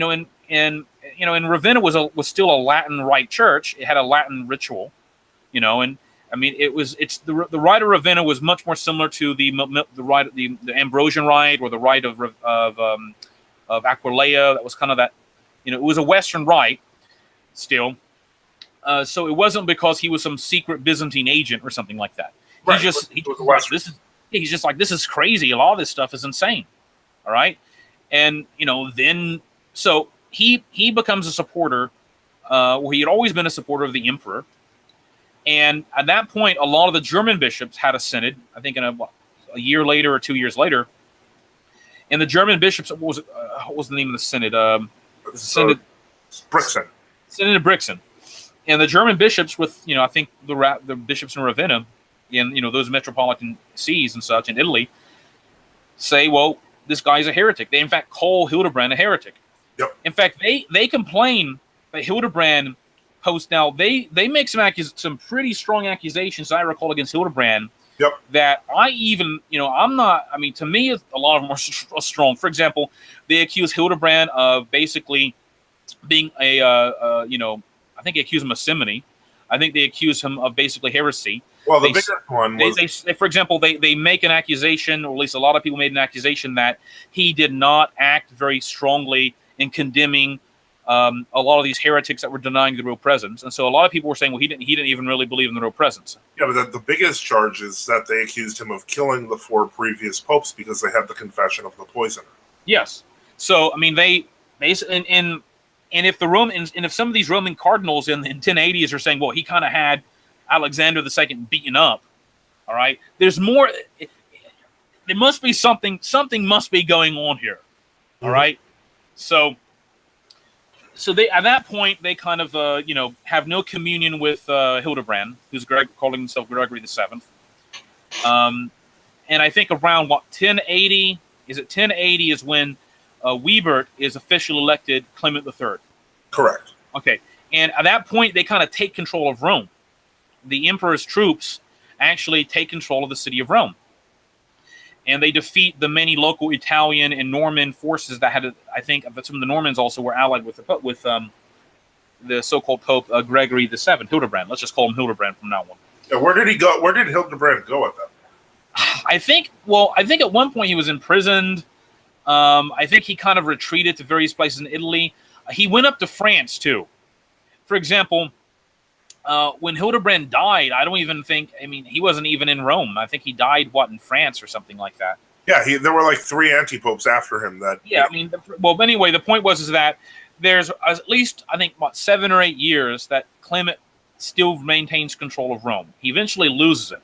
and Ravenna was still a Latin rite church. It had a Latin ritual, and I mean it's the rite of Ravenna was much more similar to the rite, the Ambrosian rite, or the rite of Aquileia. That was kind of that, it was a Western rite still. So it wasn't because he was some secret Byzantine agent or something like that. Right. He's just like, this is crazy. A lot of this stuff is insane. All right. And, then, so he becomes a supporter, where he had always been a supporter of the emperor. And at that point, a lot of the German bishops had a synod, I think a year later or 2 years later. And the German bishops, what was the name of the synod? Synod of Brixen. And the German bishops with, I think the bishops in Ravenna, in, those metropolitan sees and such in Italy, say, well, this guy's a heretic. They, in fact, call Hildebrand a heretic. Yep. In fact, they complain that Hildebrand posts. Now, they make some pretty strong accusations, I recall, against Hildebrand. Yep. That I even, I'm not, I mean, to me, a lot of them are strong. For example, they accuse Hildebrand of basically being I think they accuse him of simony. I think they accuse him of basically heresy. Well, the biggest one was... They, for example, they make an accusation, or at least a lot of people made an accusation, that he did not act very strongly in condemning a lot of these heretics that were denying the real presence. And so a lot of people were saying, well, he didn't even really believe in the real presence. Yeah, but the biggest charge is that they accused him of killing the 4 previous popes because they had the confession of the poisoner. Yes. So, I mean, they and if if some of these Roman cardinals in 1080s are saying, well, he kind of had Alexander II beaten up, all right, there's more. There must be something must be going on here, all right. So they, at that point, they kind of have no communion with Hildebrand, who's calling himself Gregory VII. And I think around 1080 is when Wiebert is officially elected Clement III. Correct. Okay, and at that point, they kind of take control of Rome. The emperor's troops actually take control of the city of Rome, and they defeat the many local Italian and Norman forces that had. I think some of the Normans also were allied with the so-called Pope Gregory VII, Hildebrand. Let's just call him Hildebrand from now on. Yeah, where did he go? Where did Hildebrand go at that point? I think at one point he was imprisoned. I think he kind of retreated to various places in Italy. He went up to France too. For example, when Hildebrand died, I don't even think. I mean, he wasn't even in Rome. I think he died in France or something like that. Yeah, there were like 3 anti-popes after him. That. Yeah, I mean, well, anyway, the point was that there's at least, I think, about 7 or 8 years that Clement still maintains control of Rome. He eventually loses it.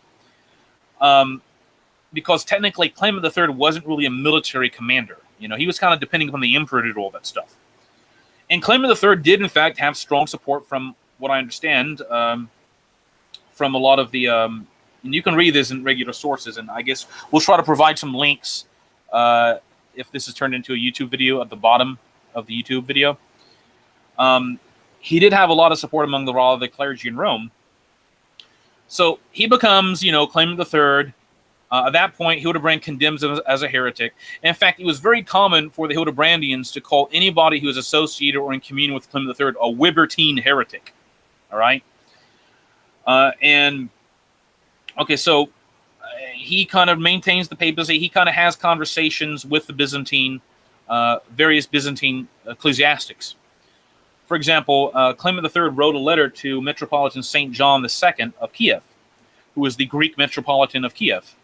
Because technically Clement III wasn't really a military commander. He was kind of depending upon the emperor to do all that stuff. And Clement III did, in fact, have strong support from what I understand, from a lot of the... and you can read this in regular sources, and I guess we'll try to provide some links if this is turned into a YouTube video at the bottom of the YouTube video. He did have a lot of support among the clergy in Rome. So he becomes, Clement III. At that point, Hildebrand condemns him as a heretic. And in fact, it was very common for the Hildebrandians to call anybody who was associated or in communion with Clement III a Wibertine heretic. All right? So he kind of maintains the papacy. He kind of has conversations with the various Byzantine ecclesiastics. For example, Clement III wrote a letter to Metropolitan St. John II of Kiev, who was the Greek Metropolitan of Kiev.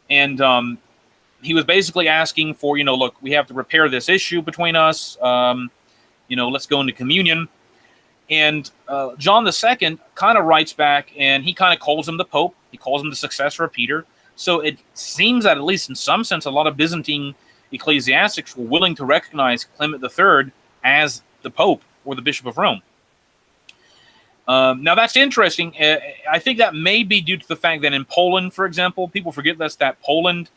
And he was basically asking for, look, we have to repair this issue between us. Let's go into communion. And John II kind of writes back, and he kind of calls him the Pope. He calls him the successor of Peter. So it seems that, at least in some sense, a lot of Byzantine ecclesiastics were willing to recognize Clement III as the Pope or the Bishop of Rome. Now, that's interesting. I think that may be due to the fact that in Poland, for example, people forget that Poland,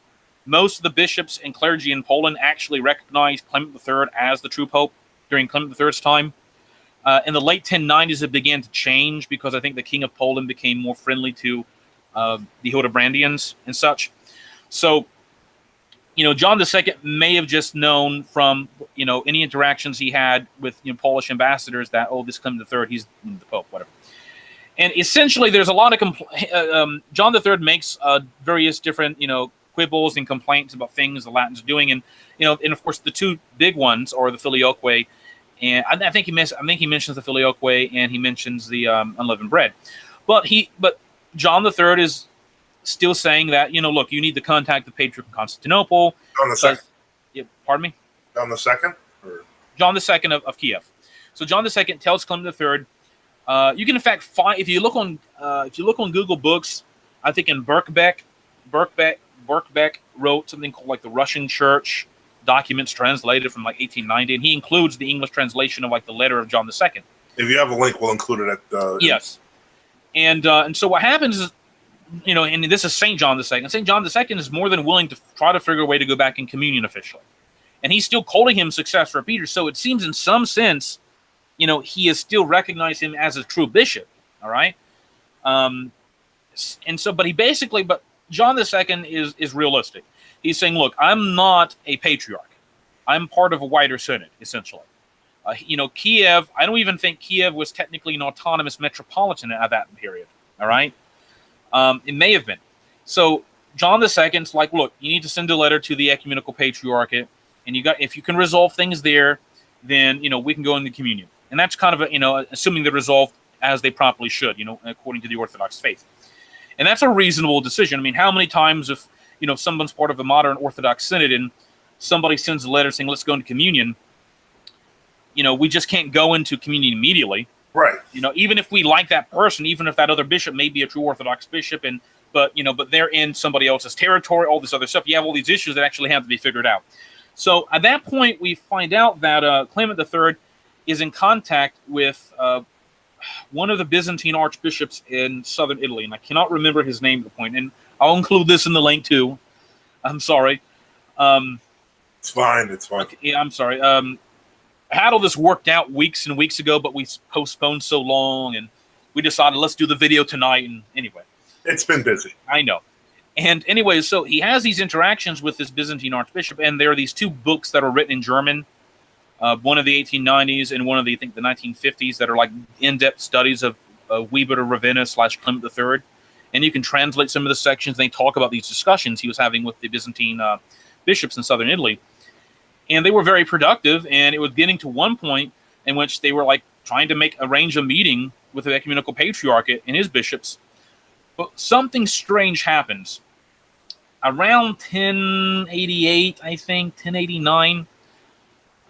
most of the bishops and clergy in Poland actually recognized Clement III as the true Pope during Clement III's time. In the late 1090s, it began to change because I think the King of Poland became more friendly to the Hildebrandians and such. So, John II may have just known from, any interactions he had with Polish ambassadors that, this Clement III, he's the Pope, whatever. And essentially, there's a lot of John III makes various different, quibbles and complaints about things the Latins are doing, and and of course the two big ones are the filioque, and I think he mentions the filioque, and he mentions the unleavened bread, but John III is still saying that, look, you need to contact the Patriarch of Constantinople. John II. Yeah, pardon me? John II? Or? John II of Kiev. So John II tells Clement III, you can in fact find, if you look on Google Books, I think in Birkbeck wrote something called like the Russian Church documents translated from like 1890, and he includes the English translation of like the letter of John II. If you have a link, we'll include it at yes. And so what happens is, and this is St. John II. St. John II is more than willing to try to figure a way to go back in communion officially. And he's still calling him successor of Peter. So it seems in some sense, he has still recognized him as a true bishop. All right. And so, but John II is realistic. He's saying, look, I'm not a patriarch. I'm part of a wider synod, essentially. Kiev, I don't even think Kiev was technically an autonomous metropolitan at that period. All right. It may have been. So John II's like, look, you need to send a letter to the ecumenical patriarchate, and if you can resolve things there, then we can go into communion. And that's kind of assuming they're resolved as they properly should, according to the Orthodox faith. And that's a reasonable decision. I mean, how many times if someone's part of a modern Orthodox synod and somebody sends a letter saying let's go into communion, we just can't go into communion immediately. Right. Even if we like that person, even if that other bishop may be a true Orthodox bishop, but they're in somebody else's territory, all this other stuff. You have all these issues that actually have to be figured out. So at that point, we find out that Clement III is in contact with one of the Byzantine archbishops in southern Italy, and I cannot remember his name at the point. And I'll include this in the link too. I'm sorry. It's fine. It's fine. Okay, yeah, I'm sorry. I had all this worked out weeks and weeks ago, but we postponed so long, and we decided let's do the video tonight. And anyway, it's been busy. I know. And anyway, so he has these interactions with this Byzantine archbishop, and there are these two books that are written in German, one of the 1890s and one of the, I think, the 1950s, that are like in-depth studies of Weber of Ravenna / Clement III. And you can translate some of the sections. And they talk about these discussions he was having with the Byzantine bishops in southern Italy. And they were very productive, and it was getting to one point in which they were like trying to arrange a meeting with the ecumenical patriarchate and his bishops. But something strange happens. Around 1088, I think, 1089,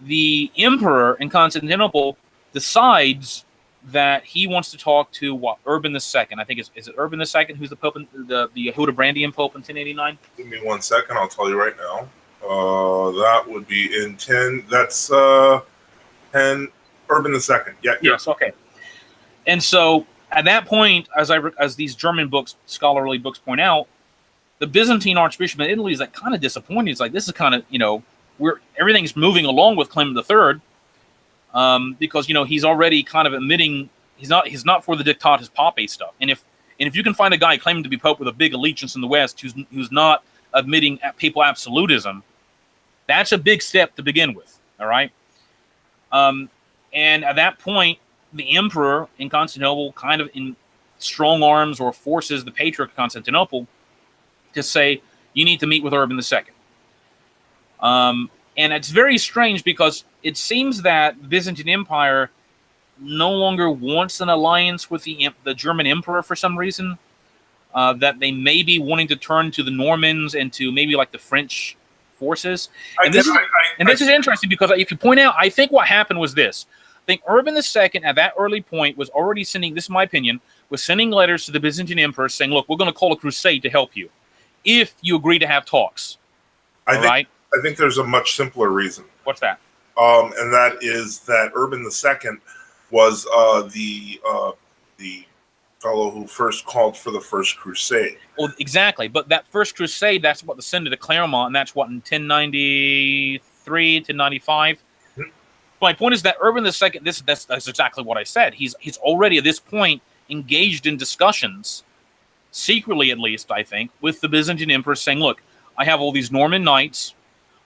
the emperor in Constantinople decides that he wants to talk to Urban II. I think is it Urban II who's the Pope, the Hildebrandian Pope in 1089? Give me 1 second. I'll tell you right now. That would be in 10. That's 10. Urban II. Yeah. Yes. Okay. And so at that point, as these German books, scholarly books point out, the Byzantine Archbishop in Italy is like kind of disappointed. It's like, this is kind of everything's moving along with Clement III, because he's already kind of admitting he's not for the Dictatus Papae stuff. And if you can find a guy claiming to be Pope with a big allegiance in the West who's not admitting papal absolutism, that's a big step to begin with. All right. And at that point, the emperor in Constantinople kind of in strong arms or forces the Patriarch of Constantinople to say, you need to meet with Urban II. And it's very strange because it seems that the Byzantine Empire no longer wants an alliance with the German emperor for some reason. That they may be wanting to turn to the Normans and to maybe like the French forces. And this is interesting because if you point out, I think what happened was this. I think Urban II at that early point was already sending, this is my opinion, was sending letters to the Byzantine emperor saying, look, we're going to call a crusade to help you if you agree to have talks. I think there's a much simpler reason. What's that? And that is that Urban II was the fellow who first called for the First Crusade. Well, exactly. But that First Crusade, that's what the Synod of Clermont, and that's what in 1093, 1095. Mm-hmm. My point is that Urban II, that's exactly what I said. He's already at this point engaged in discussions, secretly at least, I think, with the Byzantine emperor saying, look, I have all these Norman knights,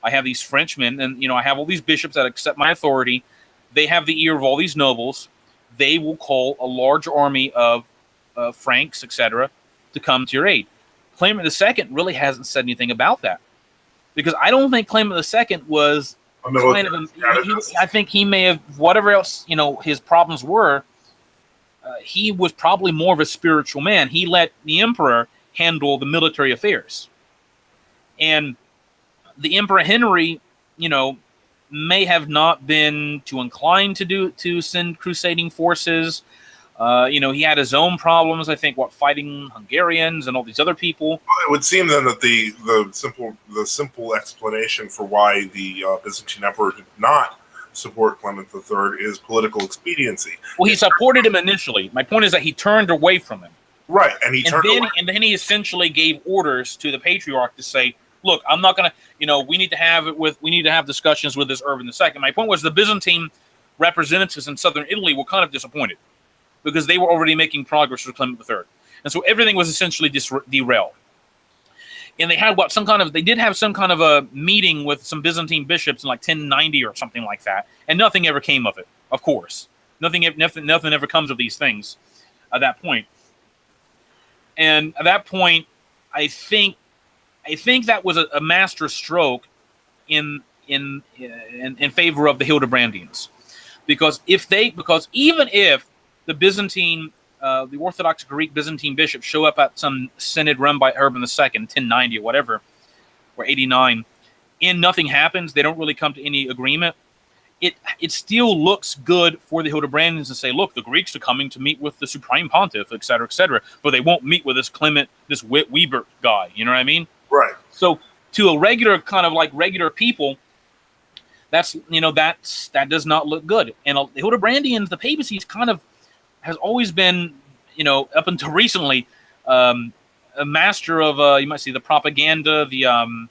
I have these Frenchmen, and I have all these bishops that accept my authority. They have the ear of all these nobles. They will call a large army of Franks, etc., to come to your aid. Clement II really hasn't said anything about that, because I don't think Clement II was kind of. I think he may have, whatever else his problems were. He was probably more of a spiritual man. He let the emperor handle the military affairs, and the Emperor Henry, may have not been too inclined to send crusading forces. He had his own problems, I think, fighting Hungarians and all these other people. Well, it would seem then that the simple explanation for why the Byzantine emperor did not support Clement III is political expediency. Well, he supported him initially. My point is that he turned away from him. Right, and then he essentially gave orders to the patriarch to say, look, I'm not going to, we need to have discussions with this Urban II. My point was the Byzantine representatives in southern Italy were kind of disappointed, because they were already making progress with Clement III. And so everything was essentially derailed. And they had they did have some kind of a meeting with some Byzantine bishops in like 1090 or something like that. And nothing ever came of it, of course. Nothing ever comes of these things at that point. And at that point, I think that was a master stroke in favor of the Hildebrandians. Because even if the Byzantine, the Orthodox Greek Byzantine bishops show up at some synod run by Urban II, 1090 or whatever, or 89, and nothing happens, they don't really come to any agreement, it still looks good for the Hildebrandians to say, look, the Greeks are coming to meet with the Supreme Pontiff, etc., but they won't meet with this Wiebert guy, you know what I mean? Right. So to a regular people, that does not look good. And the Hildebrandians, the papacy, has always been, up until recently, a master of, you might say, the propaganda, the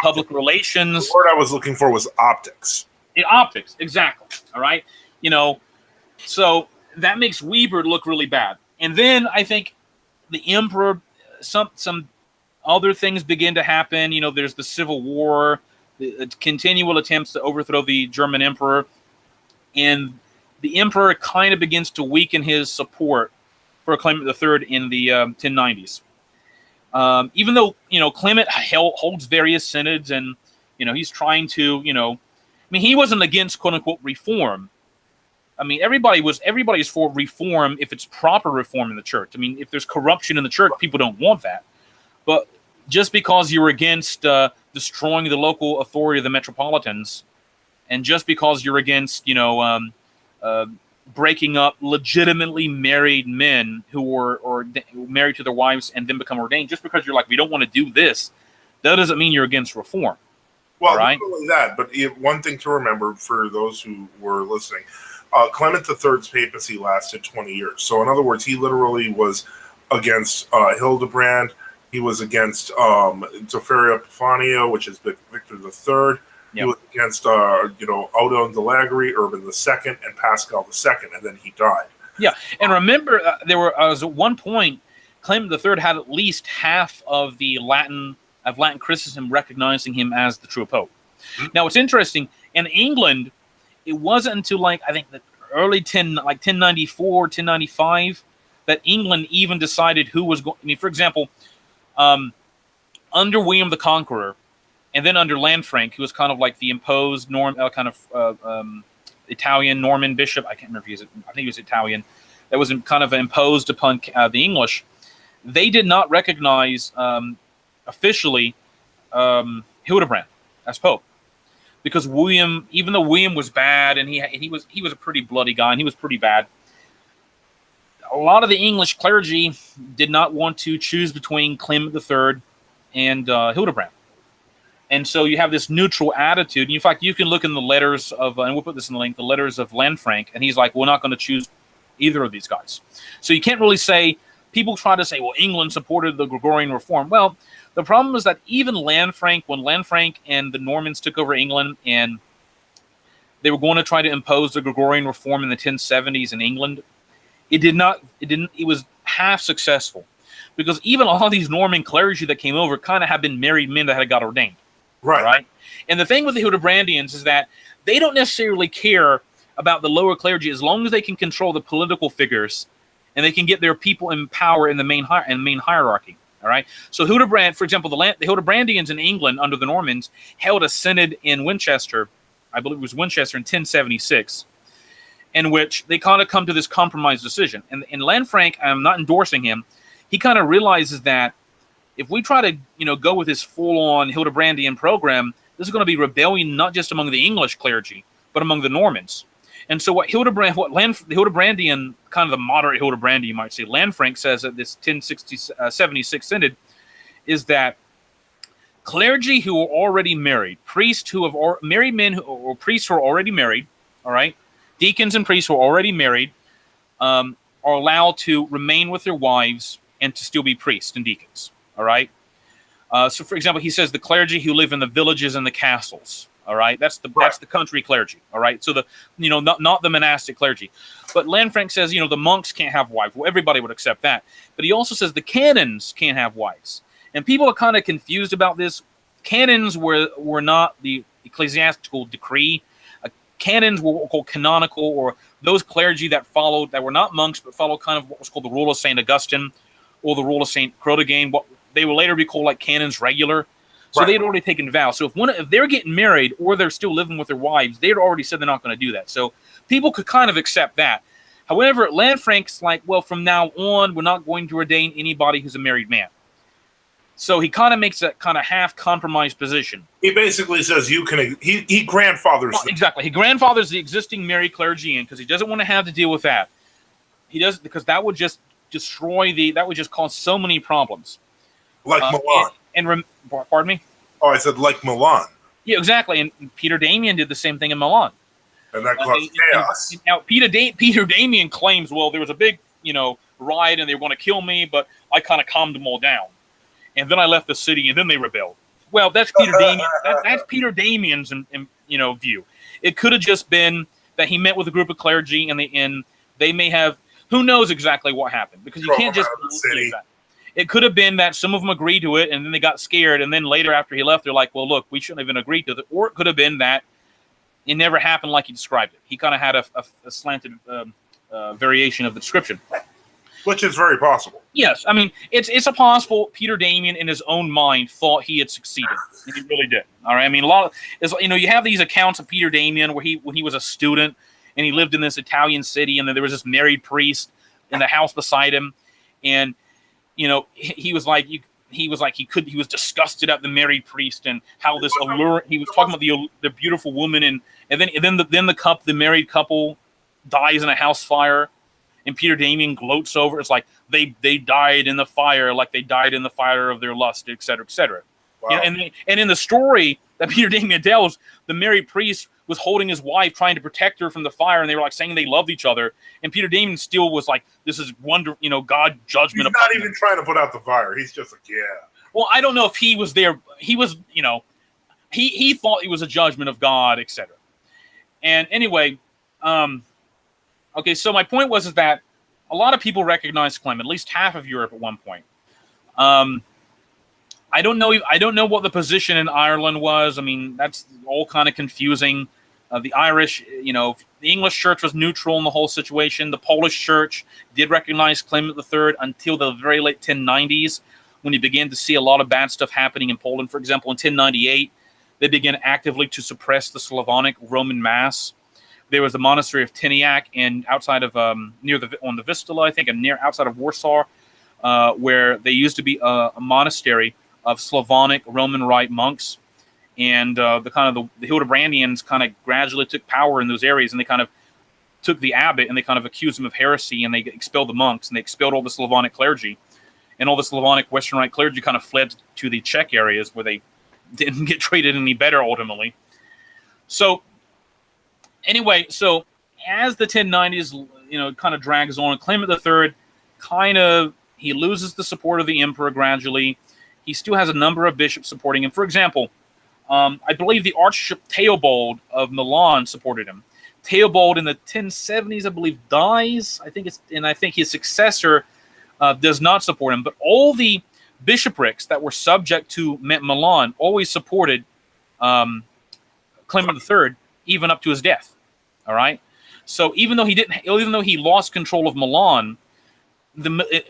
public relations. The word I was looking for was optics. The optics, exactly. All right. So that makes Wiebert look really bad. And then I think the emperor, some other things begin to happen. There's the Civil War, the continual attempts to overthrow the German emperor, and the emperor kind of begins to weaken his support for Clement III in the 1090s. Even though Clement holds various synods, and he's trying to he wasn't against quote unquote reform. Everybody's for reform if it's proper reform in the church. If there's corruption in the church, people don't want that. But just because you're against destroying the local authority of the metropolitans, and just because you're against breaking up legitimately married men who were married to their wives and then become ordained, just because you're like, we don't want to do this, that doesn't mean you're against reform. Well, right? Not only that, but one thing to remember for those who were listening, Clement III's papacy lasted 20 years. So in other words, he literally was against Hildebrand. He was against Zofaria Epifanio, which is Victor III. Yep. He was against Odon de Lagri, Urban II, and Pascal II, and then he died. Yeah, and remember, there was at one point, Clement III had at least half of the Latin Christendom recognizing him as the true pope. Mm-hmm. Now, it's interesting, in England, it wasn't until I think the early 1094, 1095, that England even decided who was going. For example, under William the Conqueror, and then under Lanfranc, who was kind of like the imposed Italian Norman bishop. I can't remember if I think he was Italian. That was kind of imposed upon the English. They did not recognize officially Hildebrand as Pope, because William, even though William was bad and he was a pretty bloody guy and he was pretty bad, a lot of the English clergy did not want to choose between Clement III and Hildebrand. And so you have this neutral attitude. In fact, you can look in the letters of, and we'll put this in the link, the letters of Lanfranc, and he's like, we're not going to choose either of these guys. So you can't really say, people try to say, well, England supported the Gregorian reform. Well, the problem is that even Lanfranc, when Lanfranc and the Normans took over England and they were going to try to impose the Gregorian reform in the 1070s in England, it was half successful, because even all these Norman clergy that came over kind of have been married men that had got ordained. Right. And the thing with the Hildebrandians is that they don't necessarily care about the lower clergy as long as they can control the political figures and they can get their people in power in the main hierarchy. All right. So Hildebrand, for example, the Hildebrandians in England under the Normans held a synod in Winchester, I believe it was Winchester, in 1076, in which they kind of come to this compromise decision. And Lanfranc, I'm not endorsing him, he kind of realizes that if we try to, go with this full-on Hildebrandian program, this is going to be rebellion not just among the English clergy, but among the Normans. And so the Hildebrandian, kind of the moderate Hildebrand, you might say, Lanfranc says at this 1076 synod, is that clergy who are already married, priests who have married men or priests who are already married, all right, deacons and priests who are already married, are allowed to remain with their wives and to still be priests and deacons. All right. So, for example, he says the clergy who live in the villages and the castles. All right. That's the country clergy. All right. So not the monastic clergy. But Lanfranc says, the monks can't have wives. Well, everybody would accept that. But he also says the canons can't have wives. And people are kind of confused about this. Canons were not the ecclesiastical decree. Canons were called canonical, or those clergy that were not monks, but followed kind of what was called the rule of St. Augustine or the rule of St. Chrodegain. What they will later be called like canons regular. So they'd already taken vows. So if they're getting married or they're still living with their wives, they'd already said they're not going to do that. So people could kind of accept that. However, Lanfranc's like, well, from now on, we're not going to ordain anybody who's a married man. So he kind of makes that kind of half compromised position. He basically says he grandfathers. Well, exactly. He grandfathers the existing married clergy in because he doesn't want to have to deal with that. He does, because that would just that would just cause so many problems. Like Milan. Pardon me? Oh, I said like Milan. Yeah, exactly. And Peter Damian did the same thing in Milan. And that caused chaos. Now, Peter Damian claims, well, there was a big, riot and they were going to kill me, but I kind of calmed them all down. And then I left the city and then they rebelled. Well, that's Peter Damian. That's Peter Damian's view. It could have just been that he met with a group of clergy and they may have, who knows exactly what happened, because you can't just believe that. It could have been that some of them agreed to it and then they got scared, and then later after he left, they're like, well, look, we shouldn't have even agreed to it. Or it could have been that it never happened like he described it. He kind of had a slanted variation of the description. Which is very possible. Yes, I mean, it's a possible Peter Damian in his own mind thought he had succeeded. And he really did. All right, I mean, you have these accounts of Peter Damian when he was a student and he lived in this Italian city, and then there was this married priest in the house beside him, and he was disgusted at the married priest and how this allure. He was talking about the beautiful woman, and then the married couple dies in a house fire, and Peter Damian gloats over. It's like they died in the fire, like they died in the fire of their lust, et cetera, et cetera. Wow. And in the story that Peter Damian tells, the married priest was holding his wife, trying to protect her from the fire, and they were like saying they loved each other. And Peter Damian still was like, "This is God judgment." He's not even trying to put out the fire. He's just like, yeah. Well, I don't know if he was there. He was, he thought it was a judgment of God, etc. And anyway, okay. So my point is that a lot of people recognized Clement, at least half of Europe at one point. I don't know what the position in Ireland was. I mean, that's all kind of confusing. The Irish, the English church was neutral in the whole situation. The Polish church did recognize Clement III until the very late 1090s, when he began to see a lot of bad stuff happening in Poland. For example, in 1098, they began actively to suppress the Slavonic Roman Mass, There was the monastery of Tyniac, and outside of on the Vistula, I think, and outside of Warsaw, where they used to be a monastery of Slavonic Roman Rite monks, and the Hildebrandians kind of gradually took power in those areas, and they kind of took the abbot and they kind of accused him of heresy, and they expelled the monks, and they expelled all the Slavonic clergy, and all the Slavonic Western Rite clergy kind of fled to the Czech areas where they didn't get treated any better ultimately. So anyway, so as the 1090s, kind of drags on, Clement III he loses the support of the emperor gradually. He still has a number of bishops supporting him. For example, I believe the Archbishop Theobald of Milan supported him. Theobald in the 1070s, I believe, dies. I think his successor does not support him. But all the bishoprics that were subject to Milan always supported Clement III, even up to his death. All right. So even though he lost control of Milan,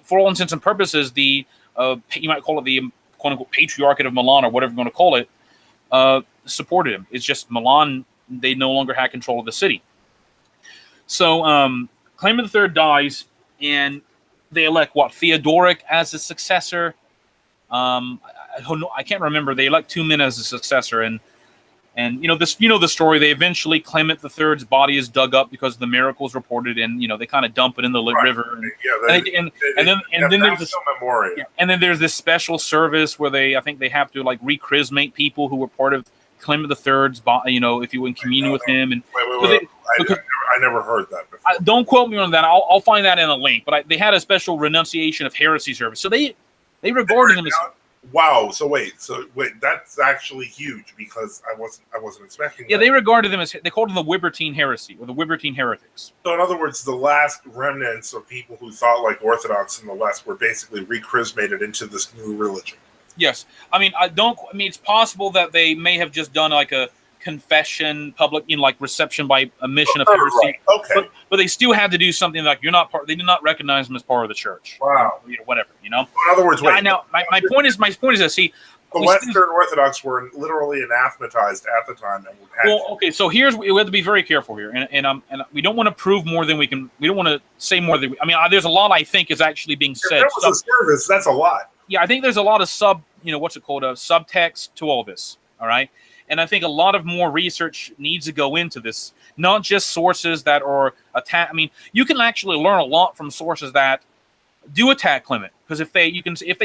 for all intents and purposes, you might call it the quote unquote Patriarchate of Milan or whatever you want to call it, supported him. It's just Milan, they no longer had control of the city. So Clement III dies, and they elect Theodoric as his successor. I can't remember. They elect two men as a successor, and the story. They eventually Clement III's body is dug up because of the miracles reported, and they kind of dump it in the river. And then there's this special service where I think they have to like rechristmate people who were part of Clement III's body. If you were in communion with him. And I never heard that before. Don't quote me on that. I'll find that in a link. But they had a special renunciation of heresy service, so they regarded him as. Wow. So wait, that's actually huge because I wasn't expecting that. Yeah, they regarded them they called them the Wibertine heresy or the Wibertine heretics. So in other words, the last remnants of people who thought like Orthodox in the West were basically rechristmated into this new religion. Yes. It's possible that they may have just done like a confession, public, like reception by admission of heresy. Right. Okay. But they still had to do something like they did not recognize them as part of the church. Wow. Whatever. In other words, now my point is this. See, the Western Orthodox were literally anathematized at the time. Okay. So we have to be very careful here, and we don't want to prove more than we can. We don't want to say more than. There's a lot I think is actually being said. If there was a service, that's a lot. Yeah, I think there's a lot of subtext to all this. All right. And I think a lot of more research needs to go into this, not just sources that are attack. You can actually learn a lot from sources that do attack Clement, because if they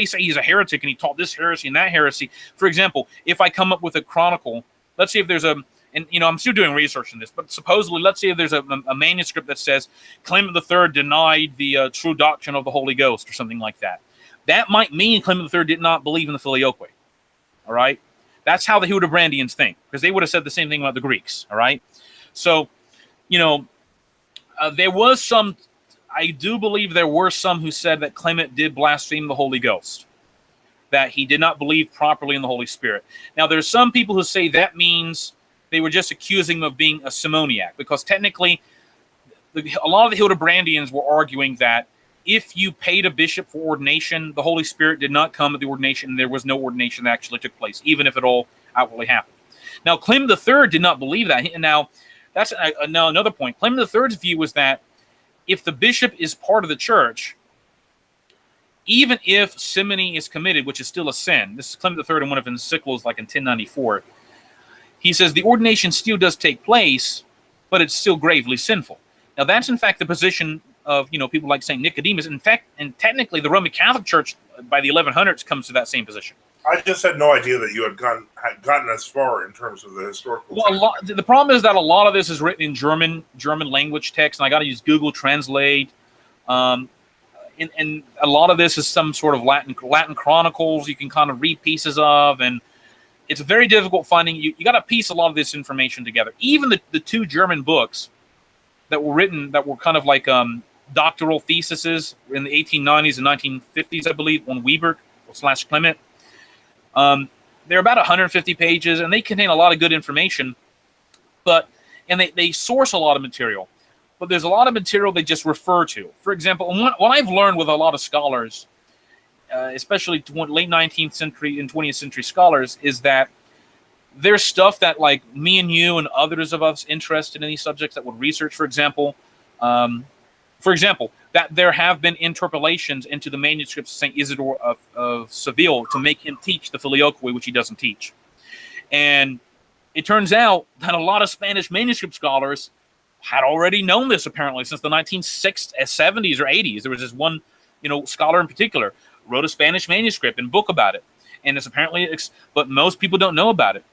say he's a heretic and he taught this heresy and that heresy. For example, if I come up with a chronicle, let's see if there's I'm still doing research on this, but supposedly, let's see if there's a manuscript that says Clement III denied the true doctrine of the Holy Ghost or something like that. That might mean Clement III did not believe in the Filioque. All right. That's how the Hildebrandians think, because they would have said the same thing about the Greeks, all right? So, there was some, I do believe there were some who said that Clement did blaspheme the Holy Ghost, that he did not believe properly in the Holy Spirit. Now, there's some people who say that means they were just accusing him of being a simoniac, because technically, a lot of the Hildebrandians were arguing that if you paid a bishop for ordination, the Holy Spirit did not come at the ordination, and there was no ordination that actually took place, even if it all outwardly happened. Now, Clement III did not believe that. And now, that's now another point. Clement III's view was that if the bishop is part of the church, even if simony is committed, which is still a sin, this is Clement III in one of his encyclicals, like in 1094, he says the ordination still does take place, but it's still gravely sinful. Now, that's in fact the position of people like Saint Nicodemus. In fact, and technically, the Roman Catholic Church by the 1100s comes to that same position. I just had no idea that you had gotten as far in terms of the historical. Well, the problem is that a lot of this is written in German language text, and I got to use Google Translate. And a lot of this is some sort of Latin chronicles you can kind of read pieces of, and it's very difficult finding. You got to piece a lot of this information together. Even the two German books that were written that were kind of like doctoral theses in the 1890s and 1950s, I believe, on Wiebert / Clement. They're about 150 pages, and they contain a lot of good information, and they source a lot of material. But there's a lot of material they just refer to. For example, what I've learned with a lot of scholars, especially late 19th century and 20th century scholars, is that there's stuff that like me and you and others of us interested in these subjects that would research, for example, that there have been interpolations into the manuscripts of St. Isidore of Seville to make him teach the Filioque, which he doesn't teach. And it turns out that a lot of Spanish manuscript scholars had already known this, apparently, since the 1970s or 80s. There was this one, scholar in particular wrote a Spanish manuscript and book about it. And it's apparently, but most people don't know about it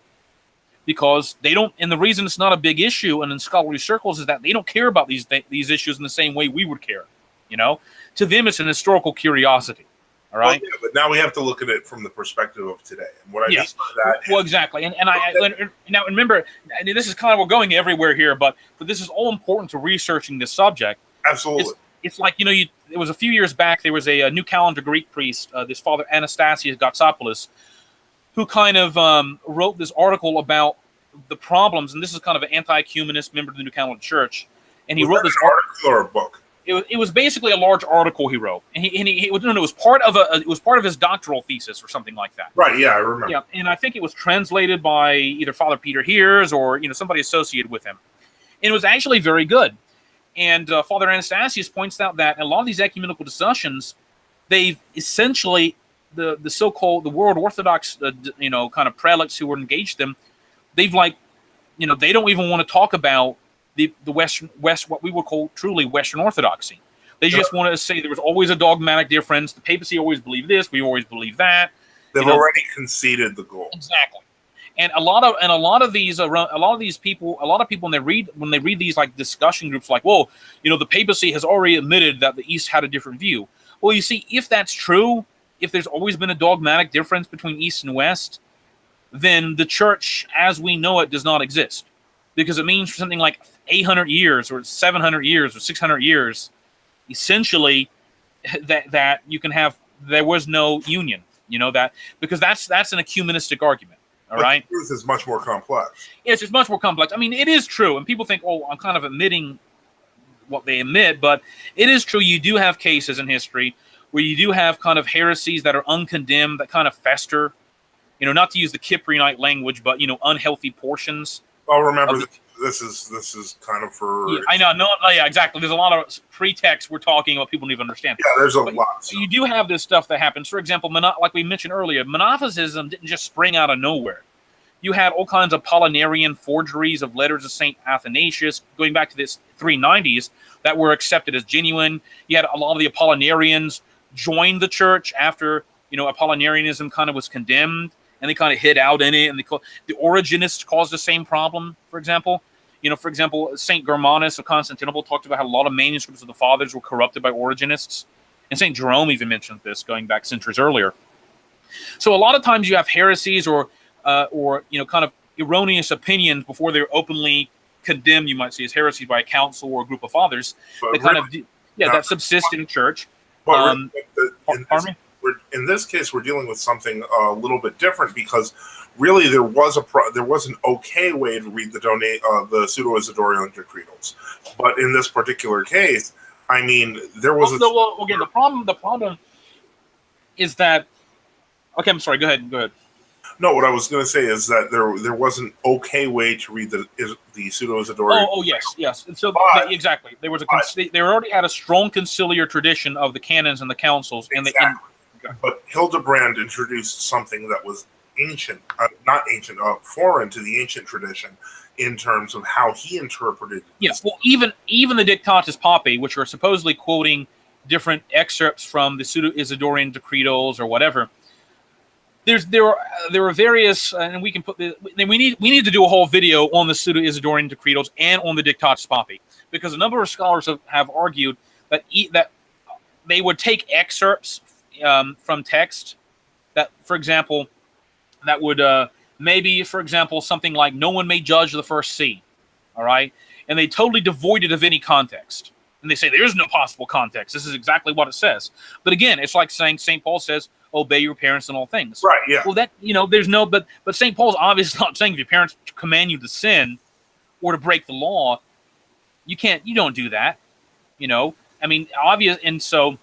because they don't. And the reason it's not a big issue and in scholarly circles is that they don't care about these issues in the same way we would care. To them, it's an historical curiosity. All right. Well, yeah, but now we have to look at it from the perspective of today. And what I mean by that. Well, exactly. And now remember, this is kind of, we're going everywhere here, but this is all important to researching this subject. Absolutely. It's like, it was a few years back, there was a New Calendar Greek priest, this Father Anastasius Gatsopoulos, who kind of wrote this article about the problems, and this is kind of an anti-ecumenist member of the New Calendar Church. And he wrote this article or a book. It was basically a large article he wrote, and it was part of his doctoral thesis or something like that. Right? Yeah, I remember. Yeah, and I think it was translated by either Father Peter Heers or somebody associated with him, and it was actually very good. And Father Anastasius points out that a lot of these ecumenical discussions, they've essentially the so-called the world Orthodox kind of prelates who were engaged in them, they've they don't even want to talk about the West, what we would call truly Western Orthodoxy. They just want to say there was always a dogmatic difference. The papacy always believed this. We always believe that. They've already conceded the goal. Exactly. And a lot of people when they read these like discussion groups, like, well, the papacy has already admitted that the East had a different view. Well, you see, if that's true, if there's always been a dogmatic difference between East and West, then the Church as we know it does not exist. Because it means for something like 800 years or 700 years or 600 years, essentially, that you can have, there was no union, that, because that's an ecumenistic argument, all right? The truth is much more complex. Yes, it's much more complex. I mean, it is true, and people think, oh, I'm kind of admitting what they admit, but it is true. You do have cases in history where you do have kind of heresies that are uncondemned, that kind of fester, not to use the Cyprianite language, but, unhealthy portions. Well, remember, this is kind of for... Yeah, I know. No, yeah, exactly. There's a lot of pretext we're talking about people don't even understand. Yeah, there's a lot. So you do have this stuff that happens. For example, like we mentioned earlier, Monophysism didn't just spring out of nowhere. You had all kinds of Apollinarian forgeries of letters of St. Athanasius going back to the 390s that were accepted as genuine. You had a lot of the Apollinarians join the church after, Apollinarianism kind of was condemned. And they kind of hid out in it, and the Origenists caused the same problem. For example, Saint Germanus of Constantinople talked about how a lot of manuscripts of the fathers were corrupted by Origenists, and Saint Jerome even mentioned this going back centuries earlier. So a lot of times you have heresies or kind of erroneous opinions before they're openly condemned. You might see as heresies by a council or a group of fathers that subsist in the church. Pardon me. In this case, we're dealing with something a little bit different because really there was an okay way to read the Pseudo-Isidorian decretals, but in this particular case, I mean, there was the problem is that. Okay, I'm sorry. Go ahead. No, what I was going to say is that there was an okay way to read the Pseudo-Isidorian. Oh yes. And so exactly, there was they already had a strong conciliar tradition of the canons and the councils, But Hildebrand introduced something that was foreign to the ancient tradition in terms of how he interpreted. Yes, well, even the Dictatus Papae, which are supposedly quoting different excerpts from the Pseudo-Isidorian decretals or whatever. There are various, and we can put the. We need to do a whole video on the Pseudo-Isidorian decretals and on the Dictatus Papae, because a number of scholars have argued that they would take excerpts from text that, for example, that would maybe, for example, something like "No one may judge the first see," all right, and they totally devoid it of any context, and they say there is no possible context. This is exactly what it says. But again, it's like saying St. Paul says, "Obey your parents in all things." Right. Yeah. Well, that there's no, but St. Paul's obviously not saying if your parents command you to sin or to break the law, you don't do that. I mean, obvious, and so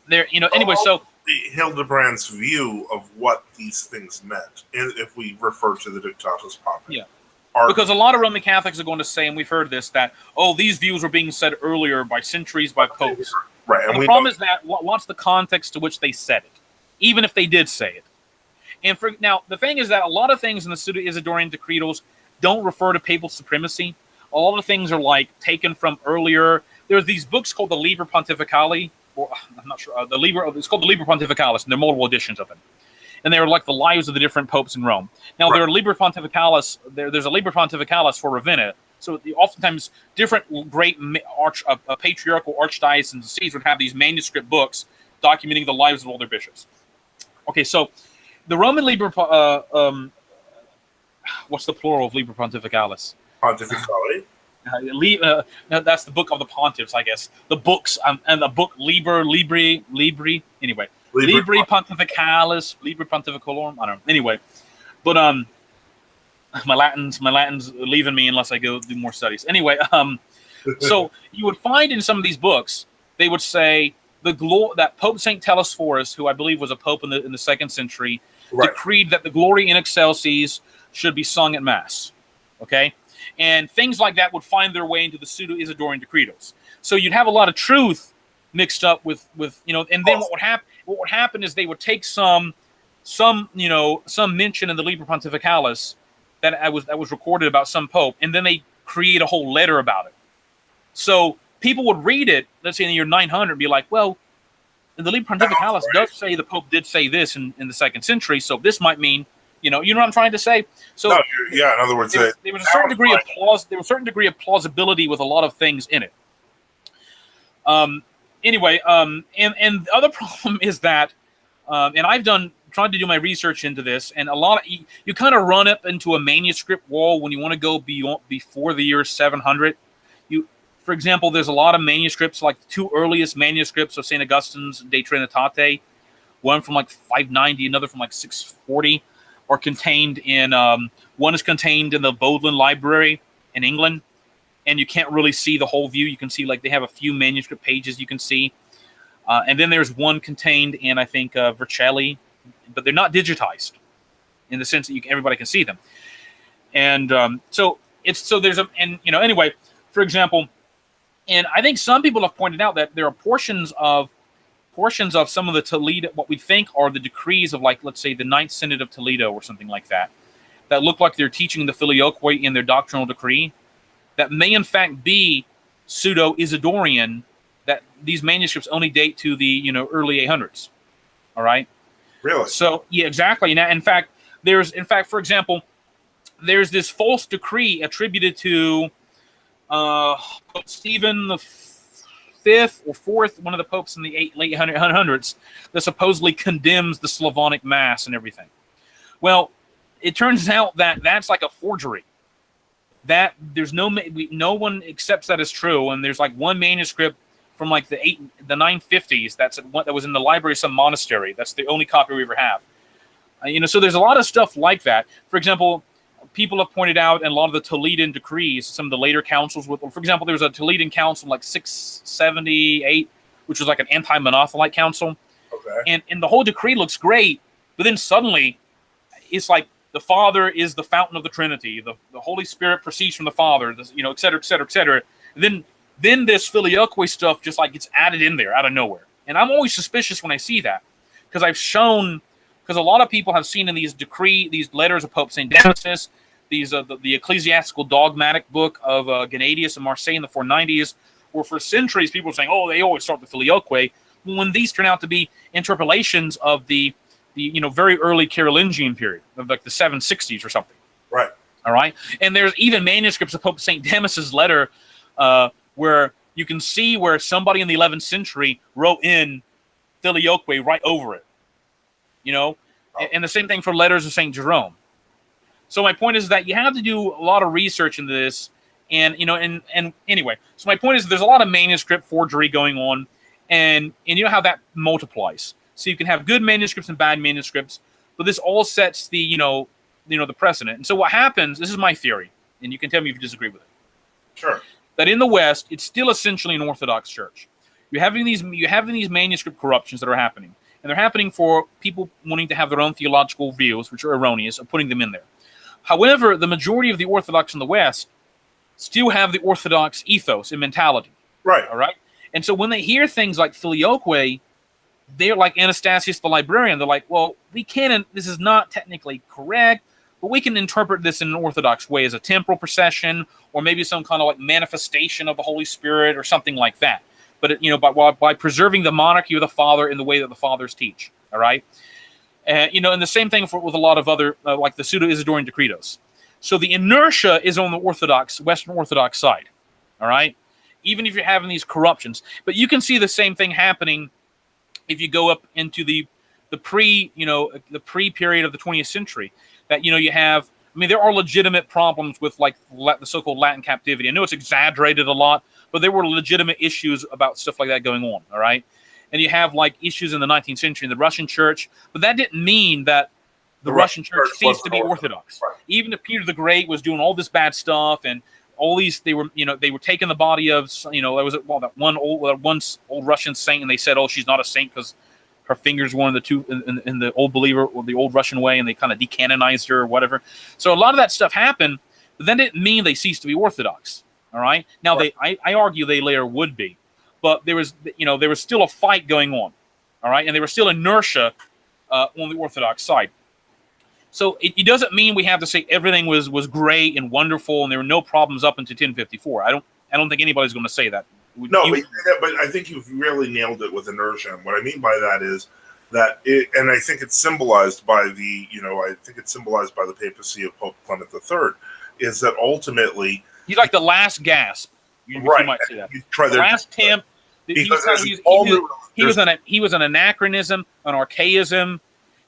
there. Anyway, so. Hildebrand's view of what these things meant, if we refer to the Dictatus Papae. Yeah. Because a lot of Roman Catholics are going to say, and we've heard this, that, these views were being said earlier by centuries by popes. Right. And the problem is that what's the context to which they said it, even if they did say it. And now, the thing is that a lot of things in the Pseudo-Isidorian decretals don't refer to papal supremacy. A lot of things are taken from earlier. There's these books called the Liber Pontificali, or I'm not sure, it's called the Liber Pontificalis, and there are multiple editions of them. And they're like the lives of the different popes in Rome. Now, there are Liber Pontificalis. There's a Liber Pontificalis for Ravenna. So oftentimes, different great patriarchal archdioceses and sees would have these manuscript books documenting the lives of all their bishops. Okay, so the Roman Liber, what's the plural of Liber Pontificalis? Pontificali. No, that's the book of the pontiffs, I guess. The books and the book Libri. Anyway. Libri Pontificalis, Libri Pontificolorum. I don't know. Anyway, but my Latin's leaving me unless I go do more studies. Anyway, so you would find in some of these books they would say that Pope Saint Telesphorus, who I believe was a pope in the 2nd century, decreed that the Glory in Excelsis should be sung at Mass. Okay, and things like that would find their way into the Pseudo-Isidorian decretals. So you'd have a lot of truth mixed up with and then what would happen is they would take some mention in the Liber Pontificalis that was recorded about some pope, and then they create a whole letter about it. So people would read it, let's say in the year 900, and be like, well, the Liber Pontificalis does say the pope did say this in the 2nd century, so this might mean, you know what I'm trying to say? So in other words, there was a certain degree of plausibility with a lot of things in it. Anyway, and the other problem is that, and I've tried to do my research into this, and a lot of you kind of run up into a manuscript wall when you want to go before the year 700. For example, there's a lot of manuscripts, like the 2 earliest manuscripts of St. Augustine's De Trinitate, one from 590, another from 640, are contained in, one is contained in the Bodleian Library in England, and you can't really see the whole view. You can see they have a few manuscript pages you can see. And then there's one contained in, I think, Vercelli, but they're not digitized in the sense that everybody can see them. And anyway, for example, and I think some people have pointed out that there are portions of some of the Toledo, what we think are the decrees of, let's say, the 9th Synod of Toledo or something like that look like they're teaching the Filioque in their doctrinal decree, that may in fact be Pseudo-Isidorian, that these manuscripts only date to the early 800s. All right. Really? So yeah, exactly. Now, in fact, for example, there's this false decree attributed to Pope Stephen the Fifth or Fourth, one of the popes in the late 800s, that supposedly condemns the Slavonic Mass and everything. Well, it turns out that that's like a forgery. That there's no one accepts that as true, and there's one manuscript from the 950s that was in the library of some monastery. That's the only copy we ever have. So there's a lot of stuff like that. For example, people have pointed out in a lot of the Toledan decrees, some of the later councils. For example, there was a Toledan council 678, which was an anti-monothelite council. Okay. And the whole decree looks great, but then suddenly it's the Father is the fountain of the Trinity. The Holy Spirit proceeds from the Father, et cetera, et cetera, et cetera. And then this Filioque stuff just gets added in there out of nowhere. And I'm always suspicious when I see that, because a lot of people have seen in these letters of Pope St. Damasus, the ecclesiastical dogmatic book of Gennadius and Marseille in the 490s, where for centuries people were saying, they always start the Filioque, when these turn out to be interpolations of the very early Carolingian period of the 760s or something. Right. All right. And there's even manuscripts of Pope St. Damasus' letter where you can see where somebody in the 11th century wrote in Filioque right over it. And the same thing for letters of St. Jerome. So my point is that you have to do a lot of research into this. And anyway, so my point is there's a lot of manuscript forgery going on, and you know how that multiplies. So you can have good manuscripts and bad manuscripts, but this all sets the the precedent. And so what happens, this is my theory, and you can tell me if you disagree with it. Sure. That in the West, it's still essentially an Orthodox church. You're having these manuscript corruptions that are happening. and they're happening for people wanting to have their own theological views, which are erroneous, of putting them in there. However, the majority of the Orthodox in the West still have the Orthodox ethos and mentality. Right. All right. And so when they hear things like filioque, they're like Anastasius the librarian. They're like, well, we can't, this is not technically correct, but we can interpret this in an Orthodox way as a temporal procession, or maybe some kind of like manifestation of the Holy Spirit or something like that. But, you know, by preserving the monarchy of the Father in the way that the Fathers teach. All right. You know, and the same thing with a lot of other, like the Pseudo-Isidorian Decretos. So the inertia is on the Orthodox, Western Orthodox side. All right. Even if you're having these corruptions, but you can see the same thing happening if you go up into the pre period of the 20th century. That, you know, you have, I mean, there are legitimate problems with like the so-called Latin captivity. I know it's exaggerated a lot, but there were legitimate issues about stuff like that going on. All right. And you have like issues in the 19th century in the Russian church, but that didn't mean that the Russian church ceased to be Orthodox. Right. Even if Peter the Great was doing all this bad stuff and all these, they were taking the body of, you know, there was that one old Russian saint, and they said, oh, she's not a saint because her fingers were in the two in the old believer or the old Russian way, and they kind of decanonized her or whatever. So a lot of that stuff happened, but then it didn't mean they ceased to be Orthodox. All right. Now I argue they later would be, but there was still a fight going on. All right, and there was still inertia on the Orthodox side. So it doesn't mean we have to say everything was great and wonderful and there were no problems up until 1054. I don't think anybody's going to say that. But I think you've really nailed it with inertia. And what I mean by that is that and I think it's symbolized by the papacy of Pope Clement III, is that ultimately he's like the last gasp. You might say that. The last temp. He was an anachronism, an archaism.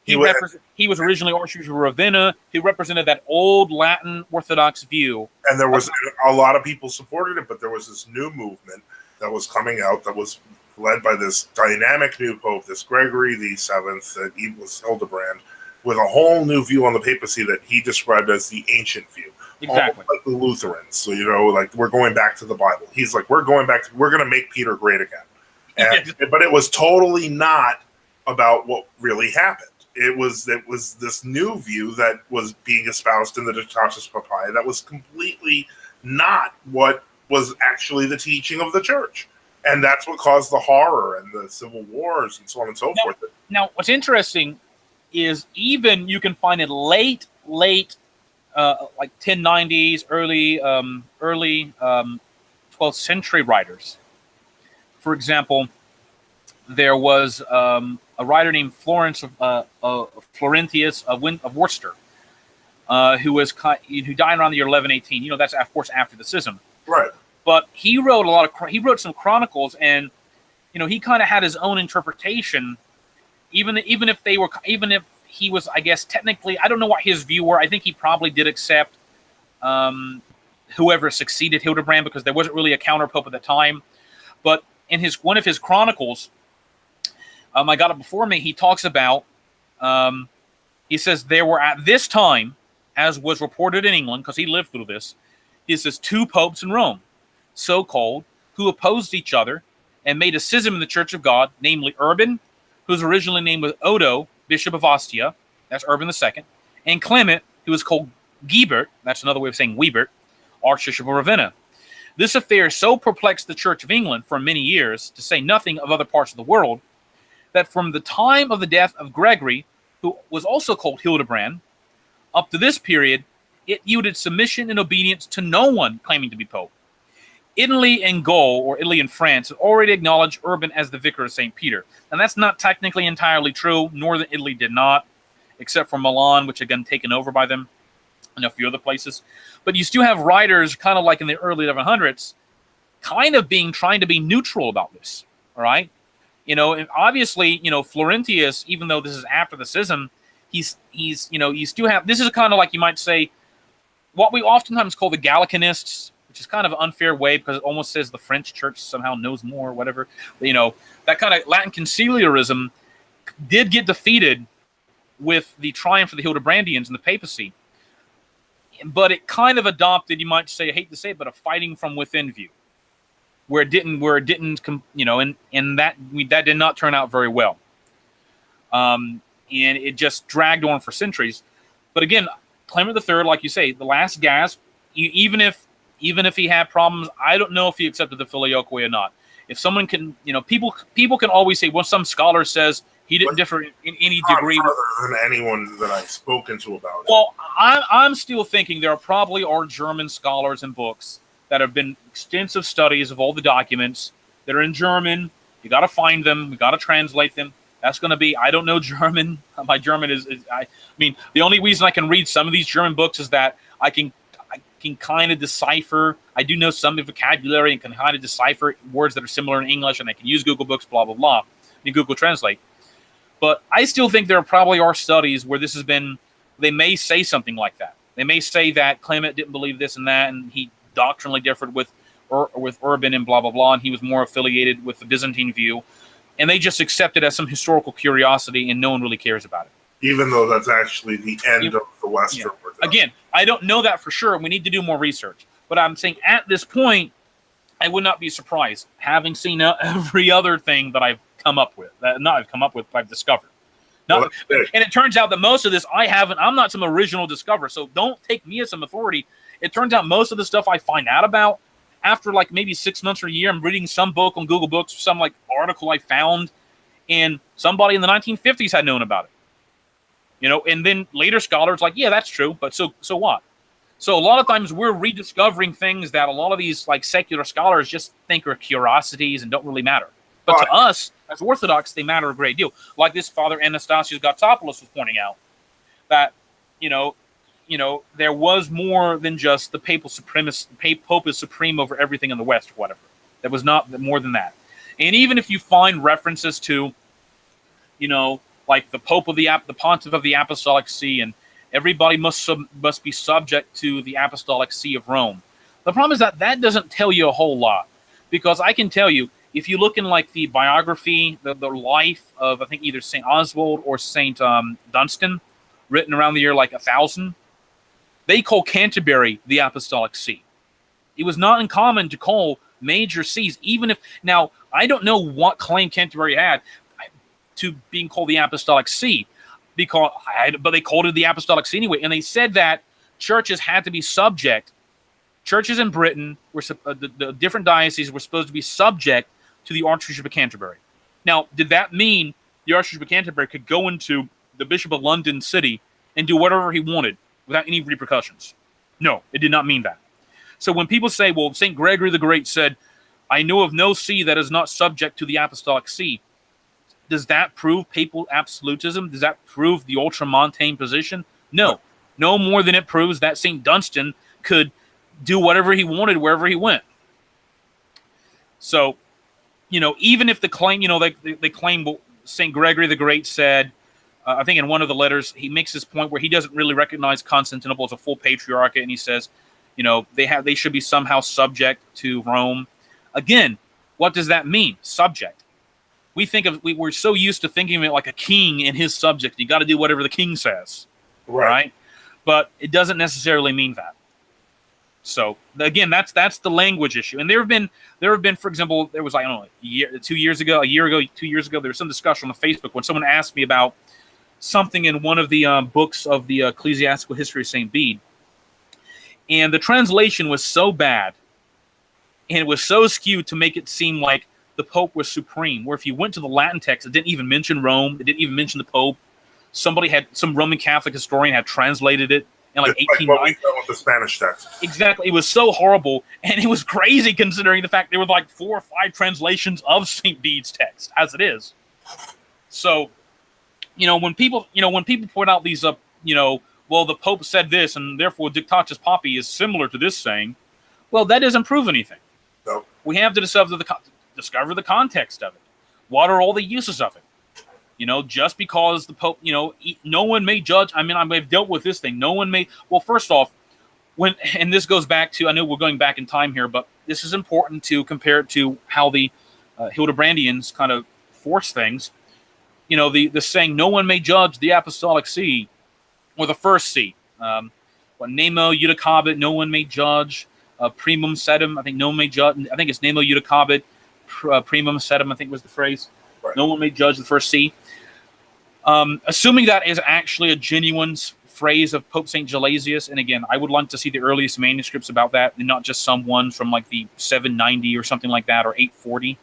He was originally Archbishop of Ravenna. He represented that old Latin Orthodox view. And there was a lot of people supported it, but there was this new movement that was coming out that was led by this dynamic new pope, this Gregory VII, he was Hildebrand, with a whole new view on the papacy that he described as the ancient view. Exactly. Like the Lutherans. So, you know, like we're going back to the Bible. He's like, we're going to make Peter great again. But it was totally not about what really happened. It was this new view that was being espoused in the Dictatus Papae that was completely not what was actually the teaching of the church. And that's what caused the horror and the civil wars and so on and so forth. Now, what's interesting is even you can find in late like 1090s, early 12th century writers. For example, there was a writer named Florentius of Worcester, who died around the year 1118. You know, that's of course after the schism. Right. But he wrote he wrote some chronicles, and you know, he kind of had his own interpretation. Even if he was, I guess, technically, I don't know what his view were. I think he probably did accept whoever succeeded Hildebrand, because there wasn't really a counter pope at the time. But in one of his chronicles, I got it before me, he talks about, he says, there were at this time, as was reported in England, because he lived through this, he says, 2 popes in Rome, so-called, who opposed each other and made a schism in the Church of God, namely Urban, whose original name was Odo, Bishop of Ostia, that's Urban II, and Clement, who was called Guibert, that's another way of saying Wiebert, Archbishop of Ravenna. This affair so perplexed the Church of England for many years, to say nothing of other parts of the world, that from the time of the death of Gregory, who was also called Hildebrand, up to this period, it yielded submission and obedience to no one claiming to be pope. Italy and Gaul, or Italy and France, had already acknowledged Urban as the vicar of St. Peter. And that's not technically entirely true. Northern Italy did not, except for Milan, which had been taken over by them, and a few other places. But you still have writers, kind of like in the early 1100s, kind of trying to be neutral about this, all right? You know, and obviously, you know, Florentius, even though this is after the schism, he's you know, you still have, this is kind of like, you might say, what we oftentimes call the Gallicanists, which is kind of an unfair way because it almost says the French church somehow knows more or whatever. But, you know, that kind of Latin conciliarism did get defeated with the triumph of the Hildebrandians and the papacy. But it kind of adopted, you might say, I hate to say it, but a fighting from within view, where it didn't, you know, and that did not turn out very well. and it just dragged on for centuries. But again, Clement III, like you say, the last gasp. Even if he had problems, I don't know if he accepted the filioque or not. If someone can, people can always say, well, some scholar says he didn't differ in any degree than anyone that I've spoken to about it. Well, I'm still thinking there probably are German scholars and books that have been extensive studies of all the documents that are in German. You got to find them. We got to translate them. That's going to be, I don't know German. My German is I mean, the only reason I can read some of these German books is that I can kind of decipher. I do know some of the vocabulary and can kind of decipher words that are similar in English, and I can use Google Books, blah, blah, blah, and Google Translate. But I still think there probably are studies where this has been, they may say something like that. They may say that Clement didn't believe this and that, and he doctrinally differed with Urban and blah, blah, blah, and he was more affiliated with the Byzantine view. And they just accept it as some historical curiosity, and no one really cares about it. Even though that's actually the end of the Western Orthodox. Again, I don't know that for sure. We need to do more research. But I'm saying at this point, I would not be surprised, having seen every other thing that I've come up with. But I've discovered. And it turns out that most of this I'm not some original discoverer, so don't take me as some authority. It turns out most of the stuff I find out about after like maybe 6 months or a year, I'm reading some book on Google Books, some like article I found, and somebody in the 1950s had known about it. And then later scholars like, yeah, that's true, but so what? So a lot of times we're rediscovering things that a lot of these like secular scholars just think are curiosities and don't really matter. But to us, as Orthodox, they matter a great deal. Like this Father Anastasios Gatsopoulos was pointing out, that, there was more than just the Pope is supreme over everything in the West or whatever. There was not more than that. And even if you find references to, like the Pope of the Pontiff of the Apostolic See, and everybody must be subject to the Apostolic See of Rome. The problem is that doesn't tell you a whole lot, because I can tell you, if you look in like the biography, the life of I think either St. Oswald or St. Dunstan, written around the year like 1000, they call Canterbury the Apostolic See. It was not uncommon to call major sees, even if, now I don't know what claim Canterbury had to being called the Apostolic See, but they called it the Apostolic See anyway, and they said that churches had to be subject. Churches in Britain were the different dioceses were supposed to be subject to the Archbishop of Canterbury. Now, did that mean the Archbishop of Canterbury could go into the Bishop of London City and do whatever he wanted without any repercussions? No, it did not mean that. So when people say, well, St. Gregory the Great said, I know of no see that is not subject to the Apostolic See, does that prove papal absolutism? Does that prove the ultramontane position? No. No more than it proves that St. Dunstan could do whatever he wanted wherever he went. So, even if the claim, they claim St. Gregory the Great said, I think in one of the letters, he makes this point where he doesn't really recognize Constantinople as a full patriarchate, and he says, they should be somehow subject to Rome. Again, what does that mean? Subject. We're so used to thinking of it like a king and his subject. You got to do whatever the king says, right? But it doesn't necessarily mean that. So again, that's the language issue. And there have been, for example, there was, I don't know, a year ago, 2 years ago, there was some discussion on Facebook when someone asked me about something in one of the books of the Ecclesiastical History of St. Bede. And the translation was so bad, and it was so skewed to make it seem like the Pope was supreme, where if you went to the Latin text, it didn't even mention Rome, it didn't even mention the Pope. Some Roman Catholic historian had translated it in like 1890. Like what we done with the Spanish text. Exactly. It was so horrible, and it was crazy considering the fact there were like 4 or 5 translations of St. Bede's text, as it is. So, when people point out these, well, the Pope said this, and therefore Dictatus Papi is similar to this saying, well, that doesn't prove anything. No. We have to discover the context of it. What are all the uses of it? Just because the Pope, no one may judge. I mean, I've dealt with this thing. No one may. Well, first off, and this goes back to, I know we're going back in time here, but this is important to compare it to how the Hildebrandians kind of force things. The saying, no one may judge the Apostolic See, or the first See. Nemo judicabit, no one may judge. Primum sedem, I think no one may judge. I think it's nemo judicabit, primum sedem, I think was the phrase. Right. No one may judge the first See. Assuming that is actually a genuine phrase of Pope Saint Gelasius, and again, I would like to see the earliest manuscripts about that, and not just some ones from like the 790 or something like that, or 840.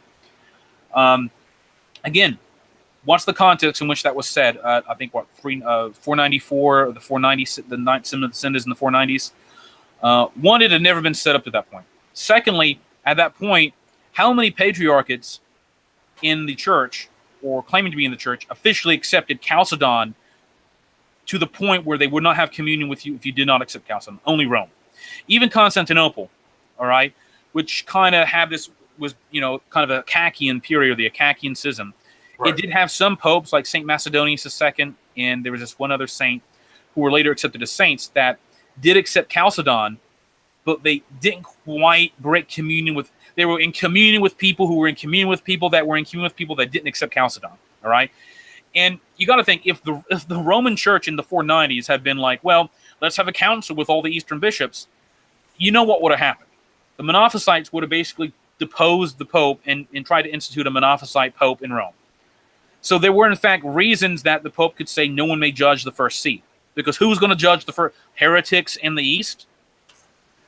Again, what's the context in which that was said? I think 494, the 490, the ninth Synod of the Synod in the 490s. One, it had never been set up to that point. Secondly, at that point, how many patriarchates in the church, or claiming to be in the church, officially accepted Chalcedon to the point where they would not have communion with you if you did not accept Chalcedon? Only Rome. Even Constantinople, all right, which kind of had this, was, kind of a Achaean period, or the Achaean schism. Right. It did have some popes, like St. Macedonius II, and there was this one other saint who were later accepted as saints that did accept Chalcedon, but they didn't quite break communion with. They were in communion with people who were in communion with people that were in communion with people that didn't accept Chalcedon. All right, and you got to think, if the Roman Church in the 490s had been like, well, let's have a council with all the Eastern bishops, you know what would have happened? The Monophysites would have basically deposed the Pope and tried to institute a Monophysite Pope in Rome. So there were, in fact, reasons that the Pope could say no one may judge the first see, because who's going to judge the first? Heretics in the East?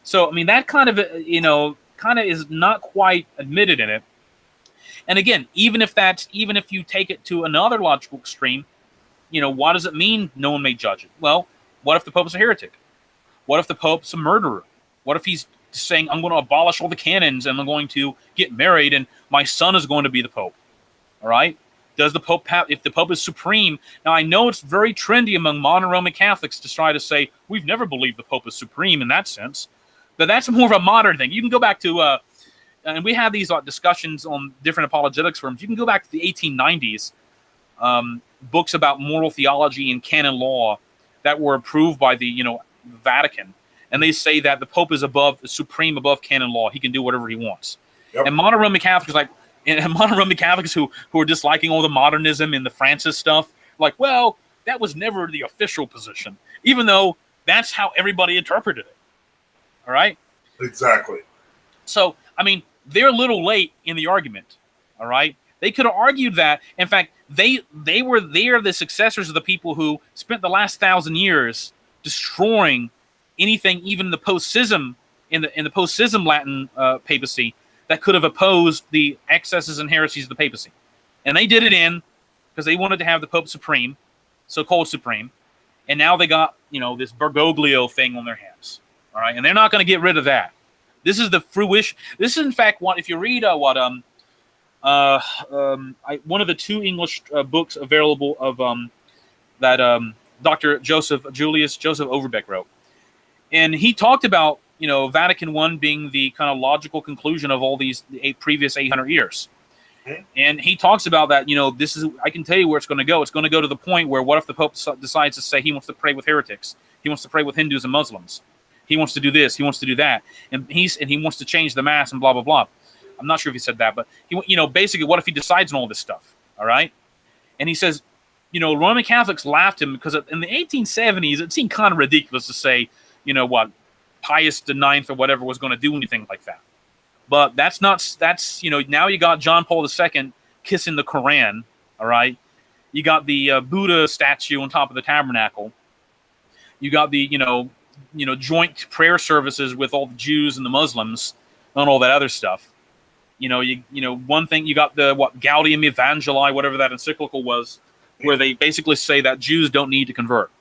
So, I mean, that kind of is not quite admitted in it. And again, even if you take it to another logical extreme, what does it mean no one may judge it? Well, what if the Pope's a heretic? What if the Pope's a murderer? What if he's saying, I'm going to abolish all the canons and I'm going to get married and my son is going to be the Pope? All right? Does the Pope have, if the Pope is supreme? Now, I know it's very trendy among modern Roman Catholics to try to say, we've never believed the Pope is supreme in that sense. But that's more of a modern thing. You can go back to, and we have these discussions on different apologetics forums. You can go back to the 1890s, books about moral theology and canon law that were approved by the, Vatican. And they say that the Pope is supreme above canon law. He can do whatever he wants. Yep. And modern Roman Catholics who are disliking all the modernism and the Francis stuff, like, well, that was never the official position, even though that's how everybody interpreted it. All right? Exactly. So, I mean, they're a little late in the argument. All right? They could have argued that. In fact, they are the successors of the people who spent the last 1,000 years destroying anything, even the post-schism, in the post-schism Latin papacy, that could have opposed the excesses and heresies of the papacy. And they did it because they wanted to have the Pope supreme, so-called supreme, and now they got, this Bergoglio thing on their hands. All right, and they're not going to get rid of that. This is the fruition. This is, in fact, what, if you read one of the two English books available of that Dr. Joseph Overbeck wrote, and he talked about Vatican I being the kind of logical conclusion of all these previous 800 years. Okay. And he talks about that, this is, I can tell you where it's going to go. It's going to go to the point where, what if the Pope decides to say he wants to pray with heretics? He wants to pray with Hindus and Muslims. He wants to do this. He wants to do that. And he wants to change the Mass and blah, blah, blah. I'm not sure if he said that, but basically, what if he decides on all this stuff? All right. And he says, Roman Catholics laughed him because in the 1870s, it seemed kind of ridiculous to say, Pius IX or whatever was going to do anything like that. But that's now you got John Paul II kissing the Quran. All right. You got the Buddha statue on top of the tabernacle. You got the, joint prayer services with all the Jews and the Muslims and all that other stuff. One thing, you got the Gaudium Evangeli, whatever that encyclical was, where they basically say that Jews don't need to convert.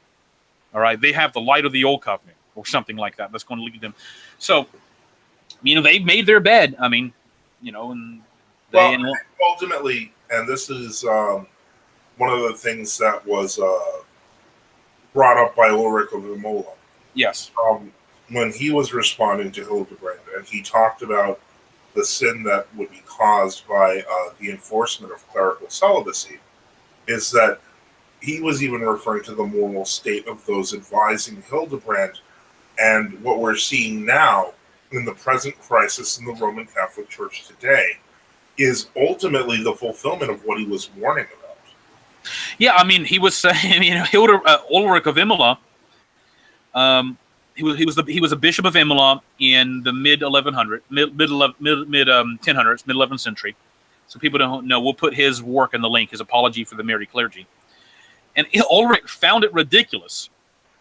All right, they have the light of the old covenant or something like that. That's going to lead them. So, they've made their bed. I mean, and ultimately, and this is one of the things that was brought up by Ulrich of Imola. Yes. When he was responding to Hildebrand, and he talked about the sin that would be caused by the enforcement of clerical celibacy, is that he was even referring to the moral state of those advising Hildebrand. And what we're seeing now in the present crisis in the Roman Catholic Church today is ultimately the fulfillment of what he was warning about. Yeah, I mean, he was saying, Ulrich of Imola, he was a bishop of Imola in the mid 1100s, mid 11th century. So people don't know. We'll put his work in the link, his Apology for the Married Clergy. And Ulrich found it ridiculous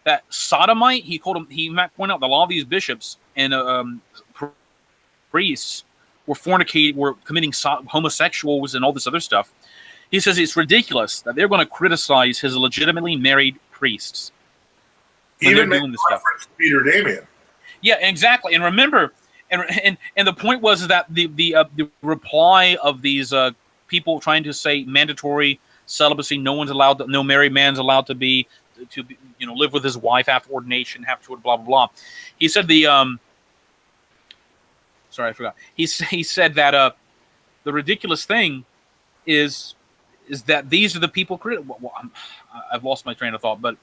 that sodomite, he pointed out that a lot of these bishops and priests were fornicating, were committing homosexuals and all this other stuff. He says it's ridiculous that they're going to criticize his legitimately married priests when Even they're doing this stuff. Peter Damian. Yeah, exactly. And remember, and the point was that the reply of these people trying to say mandatory celibacy, no married man's allowed to be live with his wife after ordination, have to blah blah blah. He said sorry, I forgot. He said that the ridiculous thing is that these are the people. Well, I've lost my train of thought, but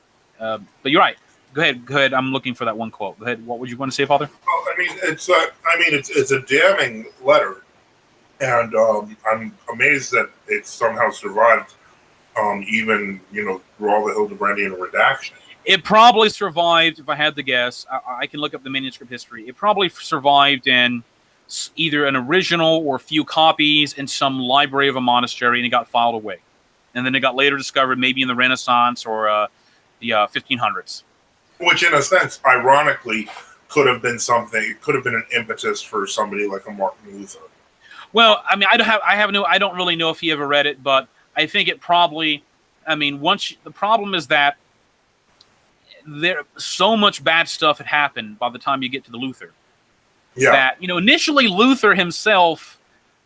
you're right. Go ahead. I'm looking for that one quote. Go ahead. What would you want to say, Father? Well, it's a damning letter, and I'm amazed that it somehow survived. Even through all the Hildebrandian redaction. It probably survived, if I had to guess. I can look up the manuscript history. It probably survived in either an original or a few copies in some library of a monastery, and it got filed away. And then it got later discovered maybe in the Renaissance or the 1500s. Which, in a sense, ironically, could have been something. It could have been an impetus for somebody like a Martin Luther. Well, I mean, I don't really know if he ever read it, but I think it probably. I mean, the problem is that there so much bad stuff had happened by the time you get to the Luther. Yeah. That initially Luther himself,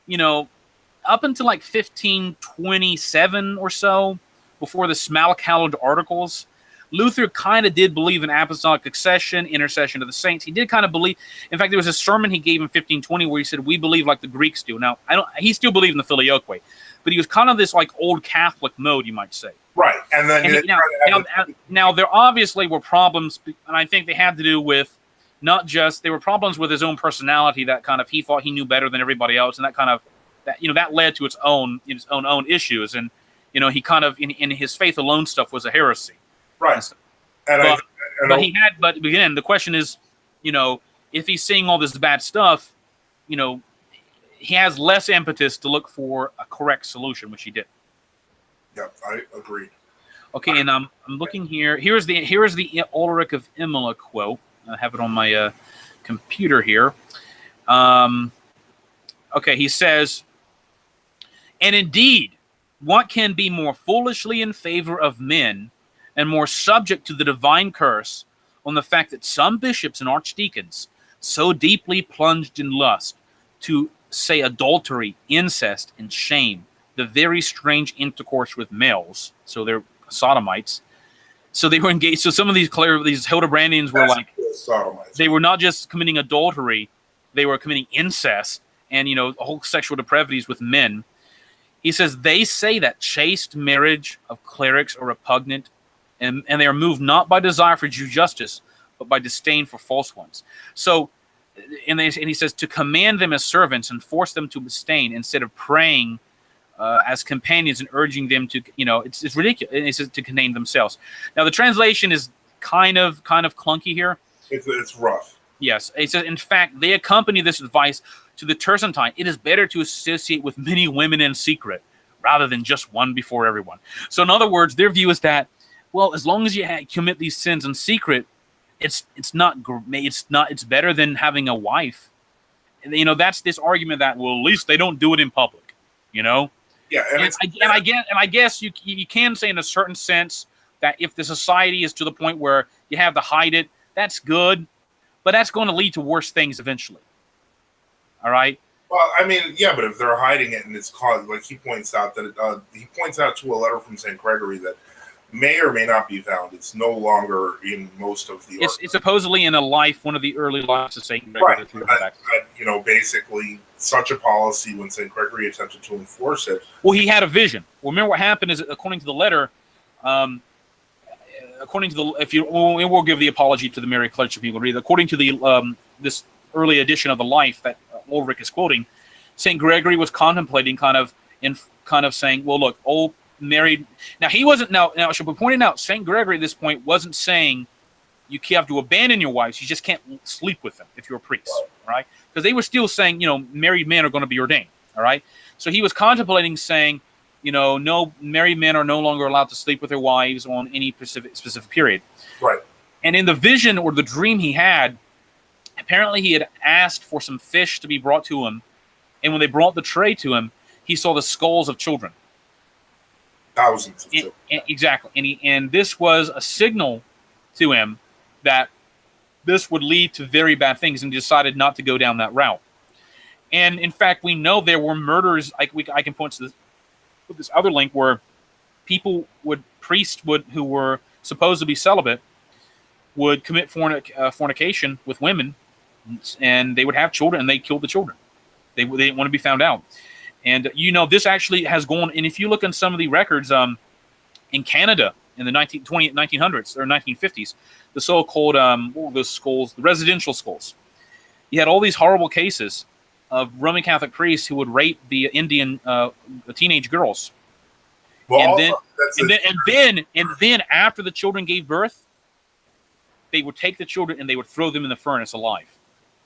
up until like 1527 or so, before the Smalcald articles, Luther kind of did believe in apostolic succession, intercession of the saints. He did kind of believe. In fact, there was a sermon he gave in 1520 where he said, "We believe like the Greeks do." Now, he still believed in the Filioque, but he was kind of this like old Catholic mode, you might say. Right, and then now there obviously were problems, and I think they had to do with not just there were problems with his own personality that kind of he thought he knew better than everybody else, and that led to its own issues, and he kind of in his faith alone stuff was a heresy. Right. But again, the question is, if he's seeing all this bad stuff, he has less impetus to look for a correct solution, which he did. Yeah, I agree. Okay, and I'm looking here. Here's the Ulrich of Imola quote. I have it on my computer here. Okay, he says, "And indeed, what can be more foolishly in favor of men and more subject to the divine curse on the fact that some bishops and archdeacons, so deeply plunged in lust, to say adultery, incest, and shame, the very strange intercourse with males," so they're sodomites. So they were engaged. So some of these Hildebrandians were like sodomites. They were not just committing adultery; they were committing incest and whole sexual depravities with men. He says they say that chaste marriage of clerics are repugnant, and they are moved not by desire for due justice, but by disdain for false ones. So, and he says to command them as servants and force them to abstain instead of praying as companions and urging them to, it's ridiculous. And he says to contain themselves. Now the translation is kind of clunky here. It's rough. Yes, it says in fact they accompany this advice to the Tercentine. It is better to associate with many women in secret rather than just one before everyone. So in other words, their view is that, well, as long as you commit these sins in secret, it's better than having a wife. And, that's this argument that, well, at least they don't do it in public, Yeah, and I guess you can say in a certain sense that if the society is to the point where you have to hide it, that's good, but that's going to lead to worse things eventually. All right. Well, but if they're hiding it and it's caused, like he points out that he points out to a letter from St. Gregory that may or may not be found. It's no longer in most of the. It's supposedly in one of the early lives of St. Gregory. Right. Basically, such a policy when St. Gregory attempted to enforce it. Well, he had a vision. Well, remember what happened is, according to the letter, we'll give the apology to the Mary Clergy people read. According to the this early edition of the Life that Ulrich is quoting, St. Gregory was contemplating kind of saying, well, look, old married. Now he wasn't. Now I should be pointing out, St. Gregory at this point wasn't saying you have to abandon your wives. You just can't sleep with them if you're a priest, right? Because they were still saying, married men are going to be ordained, all right? So he was contemplating saying, no married men are no longer allowed to sleep with their wives on any specific period. Right. And in the vision or the dream he had, apparently he had asked for some fish to be brought to him, and when they brought the tray to him, he saw the skulls of children. Thousands of children. Exactly. And this was a signal to him that this would lead to very bad things, and he decided not to go down that route. And in fact, we know there were murders. I can point to this other link where priests who were supposed to be celibate would commit fornication with women, and they would have children, and they killed the children. They didn't want to be found out. And this actually has gone. And if you look in some of the records, in Canada in the 1900s or 1950s, the so-called what were those skulls? The residential skulls. You had all these horrible cases of Roman Catholic priests who would rape the Indian teenage girls. Well, and then after the children gave birth, they would take the children and they would throw them in the furnace alive.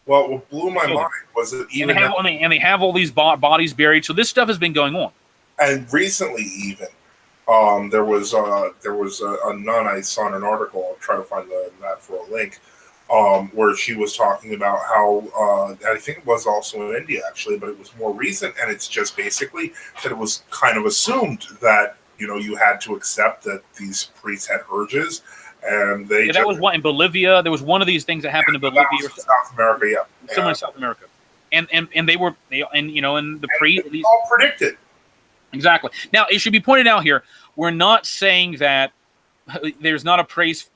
Well, what blew my mind was that even they have all these bodies buried. So this stuff has been going on. And recently, even there was a nun. I saw in an article. I'll try to find that for a link. Where she was talking about how I think it was also in India actually, but it was more recent, and it's just basically that it was kind of assumed that you had to accept that these priests had urges, and that was what in Bolivia. There was one of these things that happened in Bolivia or South America, somewhere in South America, and the priest all predicted. Exactly. Now it should be pointed out here, we're not saying that there's not a place,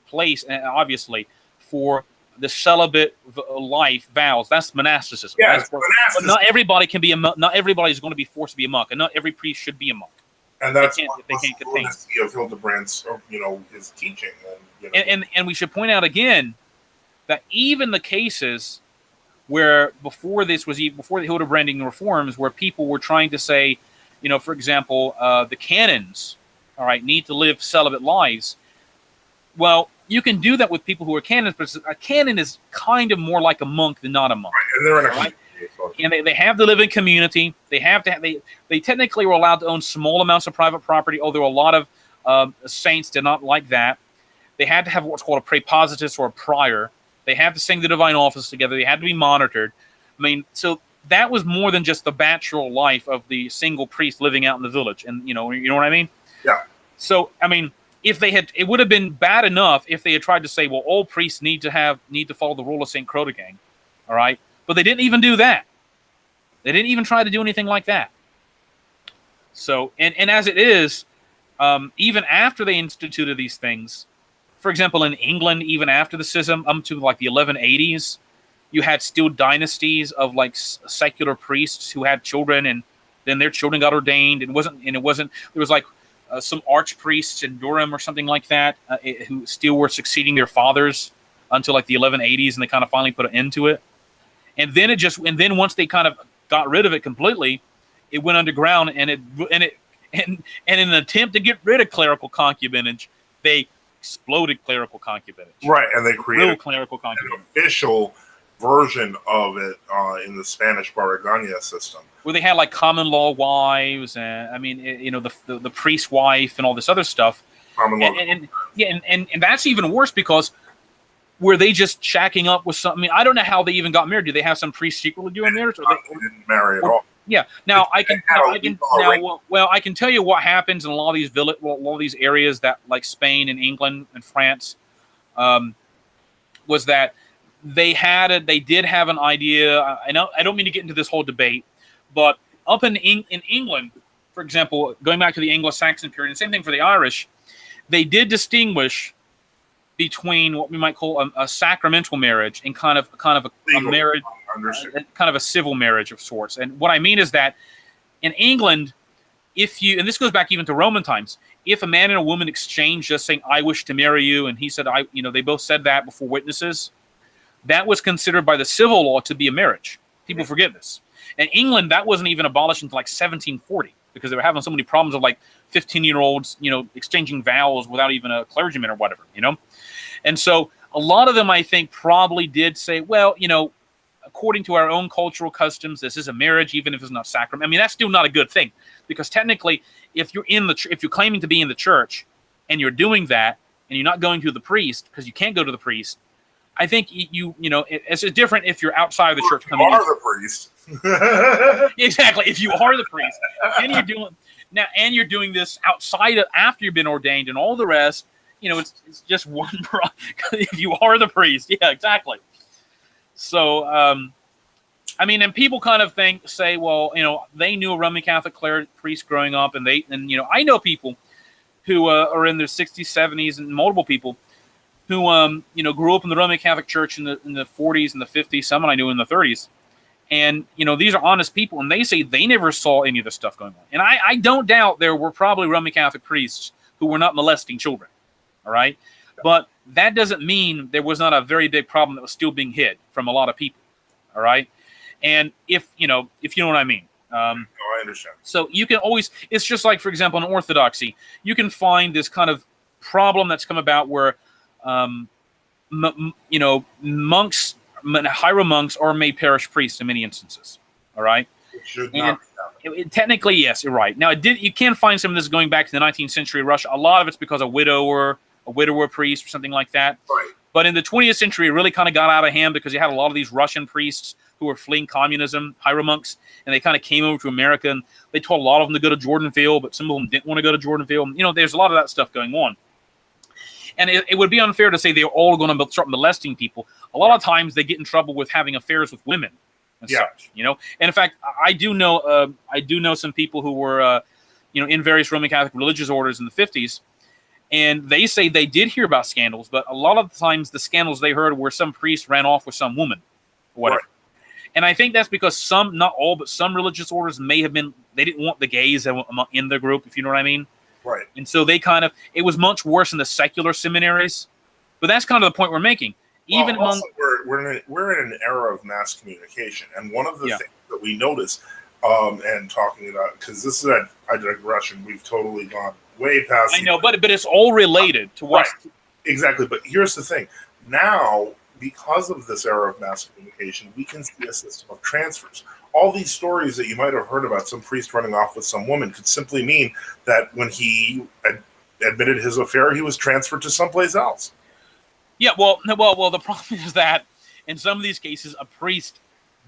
obviously, for the celibate life vows. That's monasticism. Yeah, monasticism. But not everybody can be a monk. Not everybody is going to be forced to be a monk, and not every priest should be a monk. And that's the validity of Hildebrand's, his teaching. And we should point out again that even the cases where before the Hildebrandian reforms, where people were trying to say, for example, the canons, all right, need to live celibate lives. Well, you can do that with people who are canons, but a canon is kind of more like a monk than not a monk. Right, and they're in a community. And they have to live in community. They technically were allowed to own small amounts of private property, although a lot of saints did not like that. They had to have what's called a praepositus or a prior. They had to sing the divine office together. They had to be monitored. I mean, so that was more than just the bachelor life of the single priest living out in the village. And you know what I mean? Yeah. So, I mean, it would have been bad enough if they had tried to say, well, all priests need to follow the rule of St. Crotagang, all right? But they didn't even do that. They didn't even try to do anything like that. So, and as it is, even after they instituted these things, for example, in England, even after the schism, up to like the 1180s, you had still dynasties of like secular priests who had children, and then their children got ordained. There was like some archpriests in Durham or something like that who still were succeeding their fathers until like the 1180s, and they kind of finally put an end to it. And then once they kind of got rid of it completely, it went underground, and in an attempt to get rid of clerical concubinage, they exploded clerical concubinage. Right, and they created clerical concubinage. An official version of it in the Spanish Barragana system, where they had like common law wives, and the priest's wife and all this other stuff. Common law. And that's even worse because were they just shacking up with something? I mean, I don't know how they even got married. Do they have some priest secretly doing marriage? They didn't marry at all. Yeah. Now I can tell you what happens in a lot of these areas that like Spain and England and France, was that they did have an idea. I don't mean to get into this whole debate, but up in England, for example, going back to the Anglo-Saxon period, and same thing for the Irish, they did distinguish between what we might call a sacramental marriage and kind of a marriage, kind of a civil marriage of sorts. And what I mean is that in England, and this goes back even to Roman times, if a man and a woman exchanged just saying, "I wish to marry you," and he said, they both said that before witnesses, that was considered by the civil law to be a marriage. People forget this. In England, that wasn't even abolished until like 1740 because they were having so many problems of like 15-year-olds, exchanging vows without even a clergyman or whatever, And so a lot of them, I think, probably did say, well, according to our own cultural customs, this is a marriage, even if it's not sacrament. I mean, that's still not a good thing, because technically, if you're if you're claiming to be in the church and you're doing that and you're not going to the priest because you can't go to the priest, I think it's different if you're outside of the church coming in. You are the priest. Exactly. If you are the priest and you're doing this outside of, after you've been ordained and all the rest, it's just one. If you are the priest, yeah, exactly. So, I mean, and people kind of say, well, they knew a Roman Catholic priest growing up, and I know people who are in their 60s, 70s, and multiple people who grew up in the Roman Catholic Church in the 40s and the 50s. Some I knew in the 30s, and these are honest people, and they say they never saw any of this stuff going on. And I don't doubt there were probably Roman Catholic priests who were not molesting children. All right, but that doesn't mean there was not a very big problem that was still being hid from a lot of people. All right, and if you know what I mean. I understand. So you can always, it's just like, for example, in Orthodoxy, you can find this kind of problem that's come about where, monks, hieromonks monks are made parish priests in many instances. All right. It should not be technically, yes, you're right. Now, you can find some of this going back to the 19th century Russia. A lot of it's because a widower priest or something like that. Right. But in the 20th century, it really kind of got out of hand because you had a lot of these Russian priests who were fleeing communism, hieromonks, and they kind of came over to America, and they told a lot of them to go to Jordanville, but some of them didn't want to go to Jordanville. There's a lot of that stuff going on. And it would be unfair to say they're all going to start molesting people. A lot of times they get in trouble with having affairs with women and such, And in fact, I do know some people who were, in various Roman Catholic religious orders in the 50s, and they say they did hear about scandals, but a lot of the times the scandals they heard were some priest ran off with some woman or whatever. Right. And I think that's because some, not all, but some religious orders may have been, they didn't want the gays in their group, if you know what I mean. Right. And so it was much worse in the secular seminaries. But that's kind of the point we're making. Even also, we're in an era of mass communication. And one of the things that we notice, and talking about, because this is a digression, we've totally gone way past. I know, but it's all related to what. Right. Exactly. But here's the thing. Now, because of this era of mass communication, we can see a system of transfers. All these stories that you might have heard about some priest running off with some woman could simply mean that when he admitted his affair, he was transferred to someplace else. Yeah, well, the problem is that in some of these cases, a priest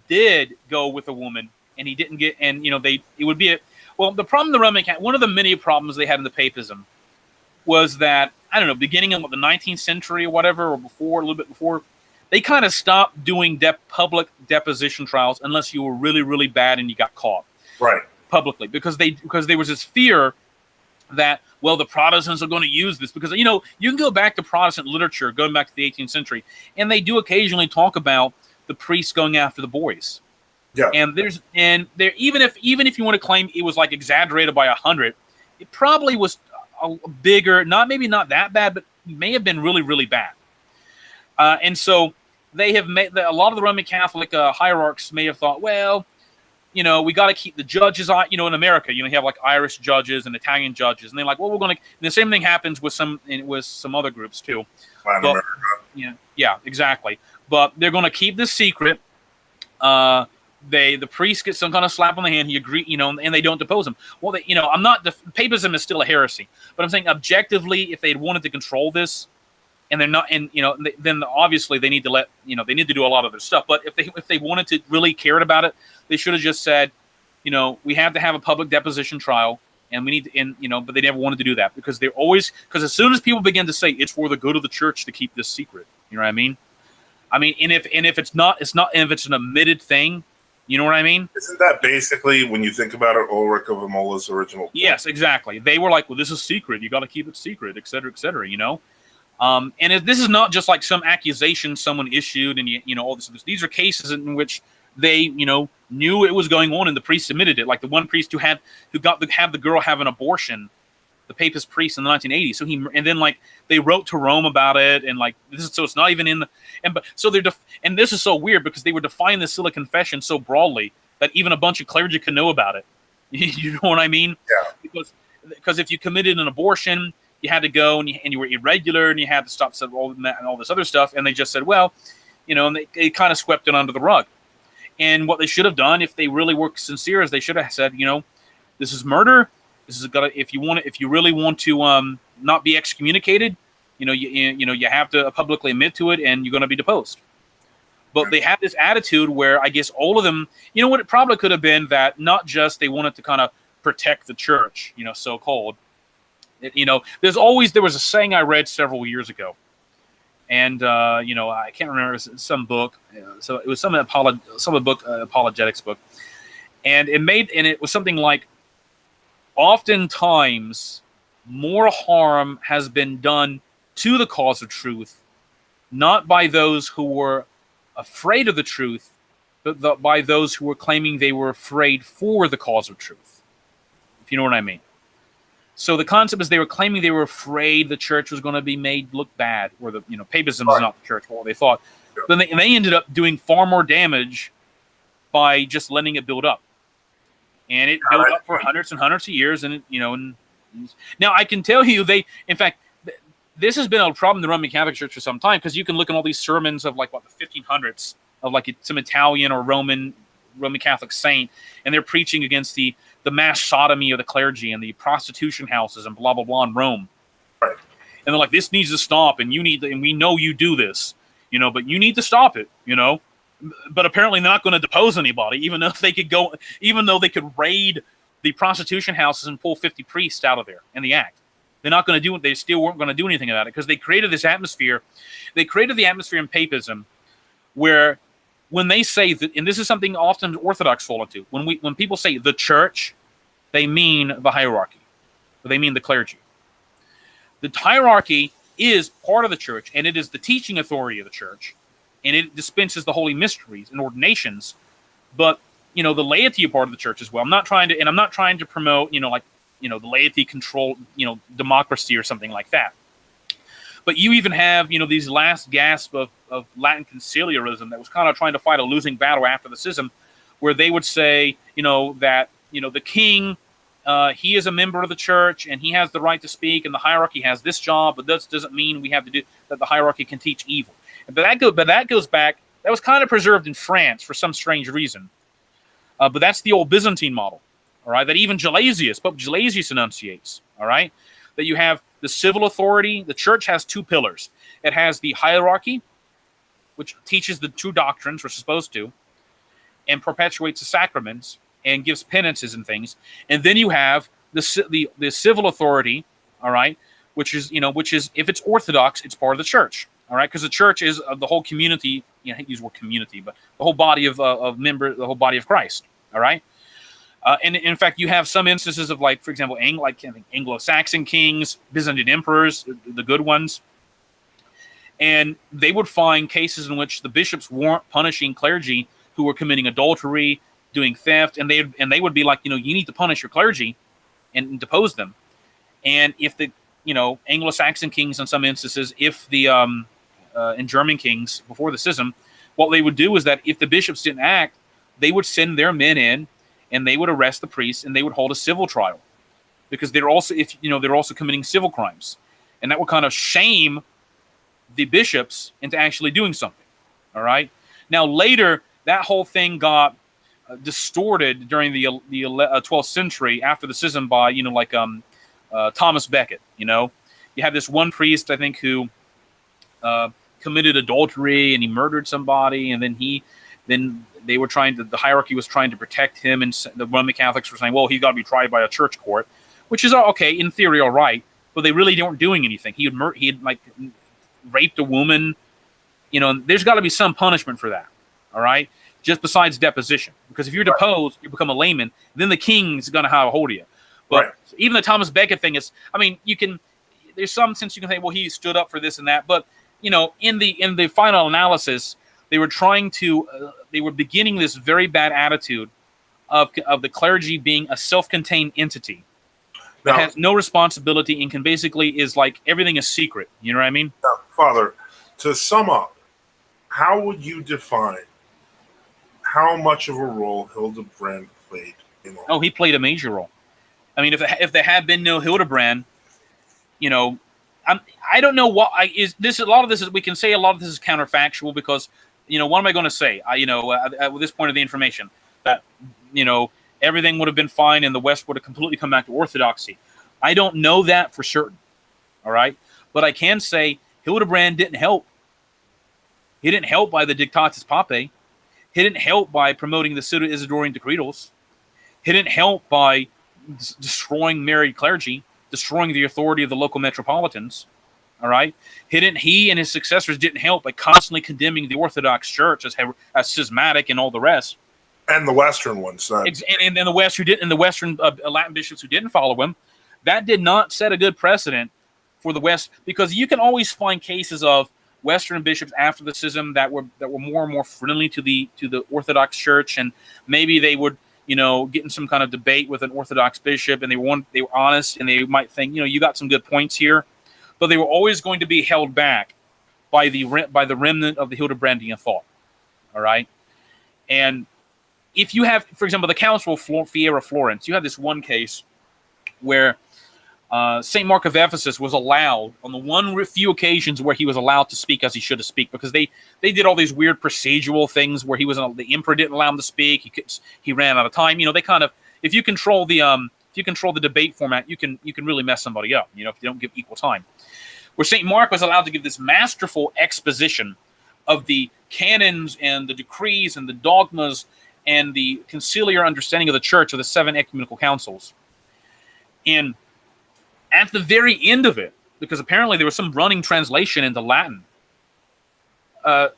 did go with a woman, and he didn't get, and it would be the problem the Roman Catholic, one of the many problems they had in the papism was that, I don't know, beginning in the 19th century or whatever, or before, a little bit before, they kind of stopped doing public deposition trials unless you were really, really bad and you got caught. Right. Publicly, because there was this fear that, well, the Protestants are going to use this, because you can go back to Protestant literature going back to the 18th century, and they do occasionally talk about the priests going after the boys. Yeah. And there even if you want to claim it was like exaggerated by 100, it probably was a bigger, maybe not that bad, but may have been really, really bad. And so they have made a lot of the Roman Catholic hierarchs may have thought, well, we got to keep the judges on. In America, you have like Irish judges and Italian judges, and they're like, well, we're going to. The same thing happens with some other groups too. Latin America. Yeah, exactly. But they're going to keep this secret. The priest gets some kind of slap on the hand. He agreed, and they don't depose him. Well, I'm not. Papism is still a heresy, but I'm saying objectively, if they had wanted to control this, and they're not, and then obviously they need to they need to do a lot of their stuff. But if they wanted to really cared about it, they should have just said, we have to have a public deposition trial, and we need to, but they never wanted to do that because because as soon as people begin to say it's for the good of the church to keep this secret, you know what I mean? And if it's an admitted thing, you know what I mean? Isn't that basically, when you think about it, Ulrich of Amola's original point? Yes, exactly. They were like, well, this is secret. You got to keep it secret, et cetera, and this is not just like some accusation someone issued and, all this. These are cases in which they, knew it was going on and the priest admitted it. Like the one priest who have the girl have an abortion, the Papist priest in the 1980s. So and then like they wrote to Rome about it, and like so it's not even in the and this is so weird because they were defining the Scylla Confession so broadly that even a bunch of clergy can know about it. You know what I mean? Yeah. Because if you committed an abortion, you had to go and you were irregular and you had to stop all this other stuff, and they just said, well, and they kind of swept it under the rug. And what they should have done, if they really were sincere, is they should have said, this is murder. This is if you really want to not be excommunicated, you have to publicly admit to it, and you're going to be deposed. But they have this attitude where I guess all of them, what it probably could have been, that not just they wanted to kind of protect the church, so-called. There was a saying I read several years ago, and I can't remember, it was some book. So it was some apologetics book, and it was something like, oftentimes more harm has been done to the cause of truth, not by those who were afraid of the truth, but by those who were claiming they were afraid for the cause of truth, if you know what I mean. So the concept is they were claiming they were afraid the church was going to be made look bad, or papacism is not the church, what they thought. But they ended up doing far more damage by just letting it build up. And it built up for hundreds and hundreds of years, and now I can tell you, in fact, this has been a problem in the Roman Catholic Church for some time, because you can look at all these sermons of the 1500s of some Italian or Roman Catholic saint, and they're preaching against the mass sodomy of the clergy and the prostitution houses and blah blah blah in Rome. Right. And they're like, this needs to stop, and we know you do this, but you need to stop it, But apparently they're not going to depose anybody, even though they could raid the prostitution houses and pull 50 priests out of there in the act. They're not going to do it. They still weren't going to do anything about it, because they created this atmosphere. They created the atmosphere in papism where, when they say that, and this is something often Orthodox fall into, when people say the church, they mean the hierarchy. They mean the clergy. The hierarchy is part of the church, and it is the teaching authority of the church, and it dispenses the holy mysteries and ordinations. But the laity are part of the church as well. I'm not trying to promote the laity control, democracy or something like that. But you even have, these last gasp of Latin conciliarism that was kind of trying to fight a losing battle after the schism, where they would say, that, the king, he is a member of the church and he has the right to speak, and the hierarchy has this job, but that doesn't mean we have to do that. The hierarchy can teach evil. But that goes back. That was kind of preserved in France for some strange reason. But that's the old Byzantine model, all right, that even Pope Gelasius enunciates, all right, that you have the civil authority. The church has two pillars. It has the hierarchy, which teaches the true doctrines, we're supposed to, and perpetuates the sacraments and gives penances and things. And then you have the civil authority, all right, which is if it's Orthodox, it's part of the church, all right, because the church is the whole community. I hate to use the word community, but the whole body of members, the whole body of Christ, all right. And in fact, you have some instances of, for example, Anglo-Saxon kings, Byzantine emperors, the good ones, and they would find cases in which the bishops weren't punishing clergy who were committing adultery, doing theft, and they would be like, you need to punish your clergy and depose them. And if the Anglo-Saxon kings, in some instances, if the and German kings before the schism, what they would do is that if the bishops didn't act, they would send their men in, and they would arrest the priests, and they would hold a civil trial, because they're also committing civil crimes, and that would kind of shame the bishops into actually doing something. All right. Now later, that whole thing got distorted during the 12th century after the schism by Thomas Becket. You have this one priest, I think, who committed adultery, and he murdered somebody, and then the hierarchy was trying to protect him, and the Roman Catholics were saying, well, he's got to be tried by a church court, which is okay in theory, all right, but they really weren't doing anything. He had raped a woman, there's got to be some punishment for that, all right, just besides deposition, because if you're deposed, you become a layman, then the king's going to have a hold of you. But even the Thomas Becket thing is, there's some sense you can say, well, he stood up for this and that, but in the final analysis, they were beginning this very bad attitude of the clergy being a self-contained entity that has no responsibility and can basically is like everything is secret. You know what I mean? Now, Father, to sum up, how would you define how much of a role Hildebrand played in all? Oh, he played a major role. If there had been no Hildebrand, I don't know what is this. A lot of this is, we can say a lot of this is counterfactual, because what am I going to say? At this point of the information, that everything would have been fine and the West would have completely come back to orthodoxy. I don't know that for certain. All right, but I can say Hildebrand didn't help. He didn't help by the Dictatus Papae. He didn't help by promoting the Pseudo-Isidorian decretals. He didn't help by destroying married clergy, destroying the authority of the local metropolitans. All right, he and his successors didn't help by constantly condemning the Orthodox Church as schismatic and all the rest. And the Western ones, and the West the Western Latin bishops who didn't follow him, that did not set a good precedent for the West, because you can always find cases of Western bishops after the schism that were more and more friendly to the Orthodox Church, and maybe they would get in some kind of debate with an Orthodox bishop, and they were honest, and they might think you got some good points here, but they were always going to be held back by the remnant of the Hildebrandian thought. All right, and if you have, for example, the Council of Fiera Florence, you have this one case where St. Mark of Ephesus was allowed, on the few occasions where he was allowed to speak as he should have speak, because they did all these weird procedural things where the emperor didn't allow him to speak. He ran out of time. They kind of, if you control the debate format, you can really mess somebody up. If you don't give equal time. Where St. Mark was allowed to give this masterful exposition of the canons and the decrees and the dogmas and the conciliar understanding of the church of the 7 ecumenical councils. And at the very end of it, because apparently there was some running translation into Latin, I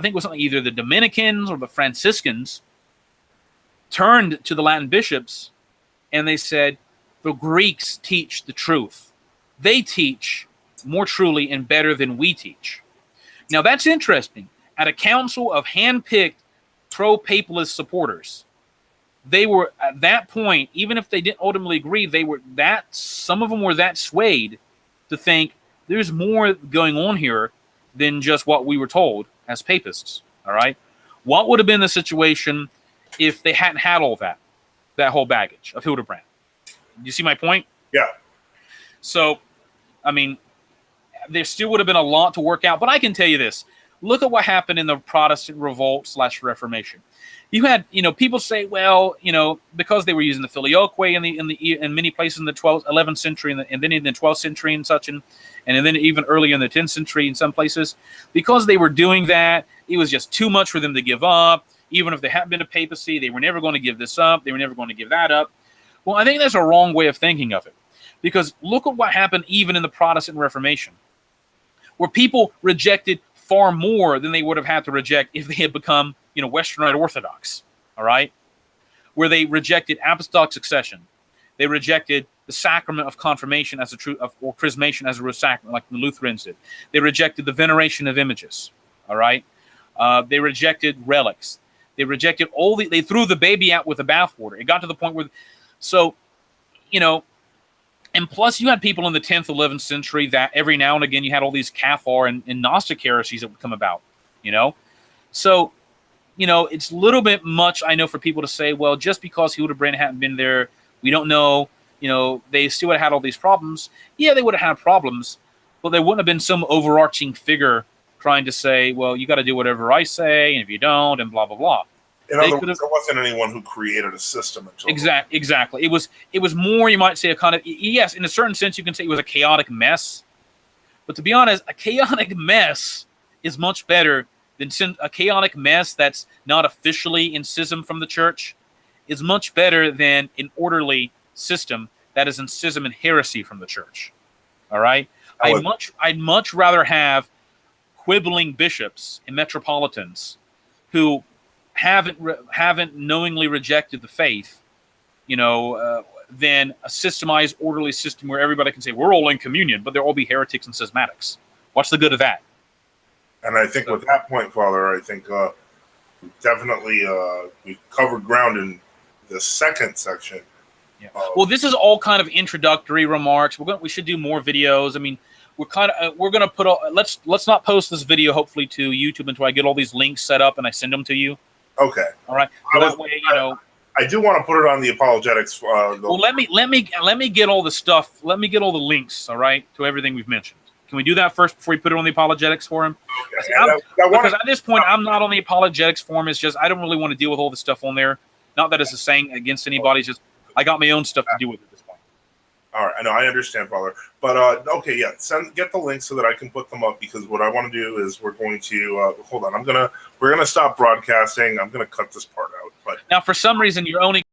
think it was either the Dominicans or the Franciscans turned to the Latin bishops and they said, the Greeks teach the truth. They teach more truly and better than we teach. Now that's interesting. At a council of hand-picked pro-papalist supporters, they were at that point, even if they didn't ultimately agree, some of them were that swayed to think there's more going on here than just what we were told as papists. All right, what would have been the situation if they hadn't had all that whole baggage of Hildebrand? Do you see my point? Yeah. So, I mean, there still would have been a lot to work out, but I can tell you this: look at what happened in the Protestant Revolt / Reformation. You had, people say, well, because they were using the filioque in many places in the 11th century and then in the 12th century and such, and then even earlier in the 10th century in some places, because they were doing that, it was just too much for them to give up. Even if there hadn't been a papacy, they were never going to give this up. They were never going to give that up. Well, I think that's a wrong way of thinking of it, because look at what happened even in the Protestant Reformation, where people rejected far more than they would have had to reject if they had become Western Rite Orthodox, all right? Where they rejected apostolic succession. They rejected the sacrament of confirmation as a true, or chrismation as a real sacrament, like the Lutherans did. They rejected the veneration of images, all right? They rejected relics. They rejected they threw the baby out with the bathwater. It got to the point where, and plus you had people in the 10th, 11th century that every now and again you had all these Cathar and Gnostic heresies that would come about, So, it's a little bit much, I know, for people to say, well, just because Hildebrand hadn't been there, we don't know, they still would have had all these problems. Yeah, they would have had problems, but there wouldn't have been some overarching figure trying to say, well, you got to do whatever I say, and if you don't, and blah, blah, blah. In other words, there wasn't anyone who created a system until exactly. It was more, you might say, a kind of, yes, in a certain sense, you can say it was a chaotic mess. But to be honest, a chaotic mess is much better than a chaotic mess that's not officially in schism from the church is much better than an orderly system that is in schism and heresy from the church. All right? I'd much rather have quibbling bishops and metropolitans who haven't knowingly rejected the faith, than a systemized, orderly system where everybody can say we're all in communion, but they'll all be heretics and schismatics. What's the good of that? And I think with that point, Father, I think definitely we've covered ground in the second section. Yeah. Well, this is all kind of introductory remarks. We should do more videos. I mean, we're going to put let's not post this video hopefully to YouTube until I get all these links set up and I send them to you. Okay. All right. That way, I do want to put it on the apologetics. Well, let me get all the stuff. Let me get all the links. All right, to everything we've mentioned. Can we do that first before we put it on the apologetics forum? Okay. Because at this point, I'm not on the apologetics forum. It's just I don't really want to deal with all the stuff on there. Not that it's a saying against anybody. It's just I got my own stuff to deal with at this point. All right, I know, I understand, Father. But okay, yeah, get the links so that I can put them up, because what I want to do is we're going to hold on. We're gonna stop broadcasting. I'm gonna cut this part out. But now, for some reason, you're only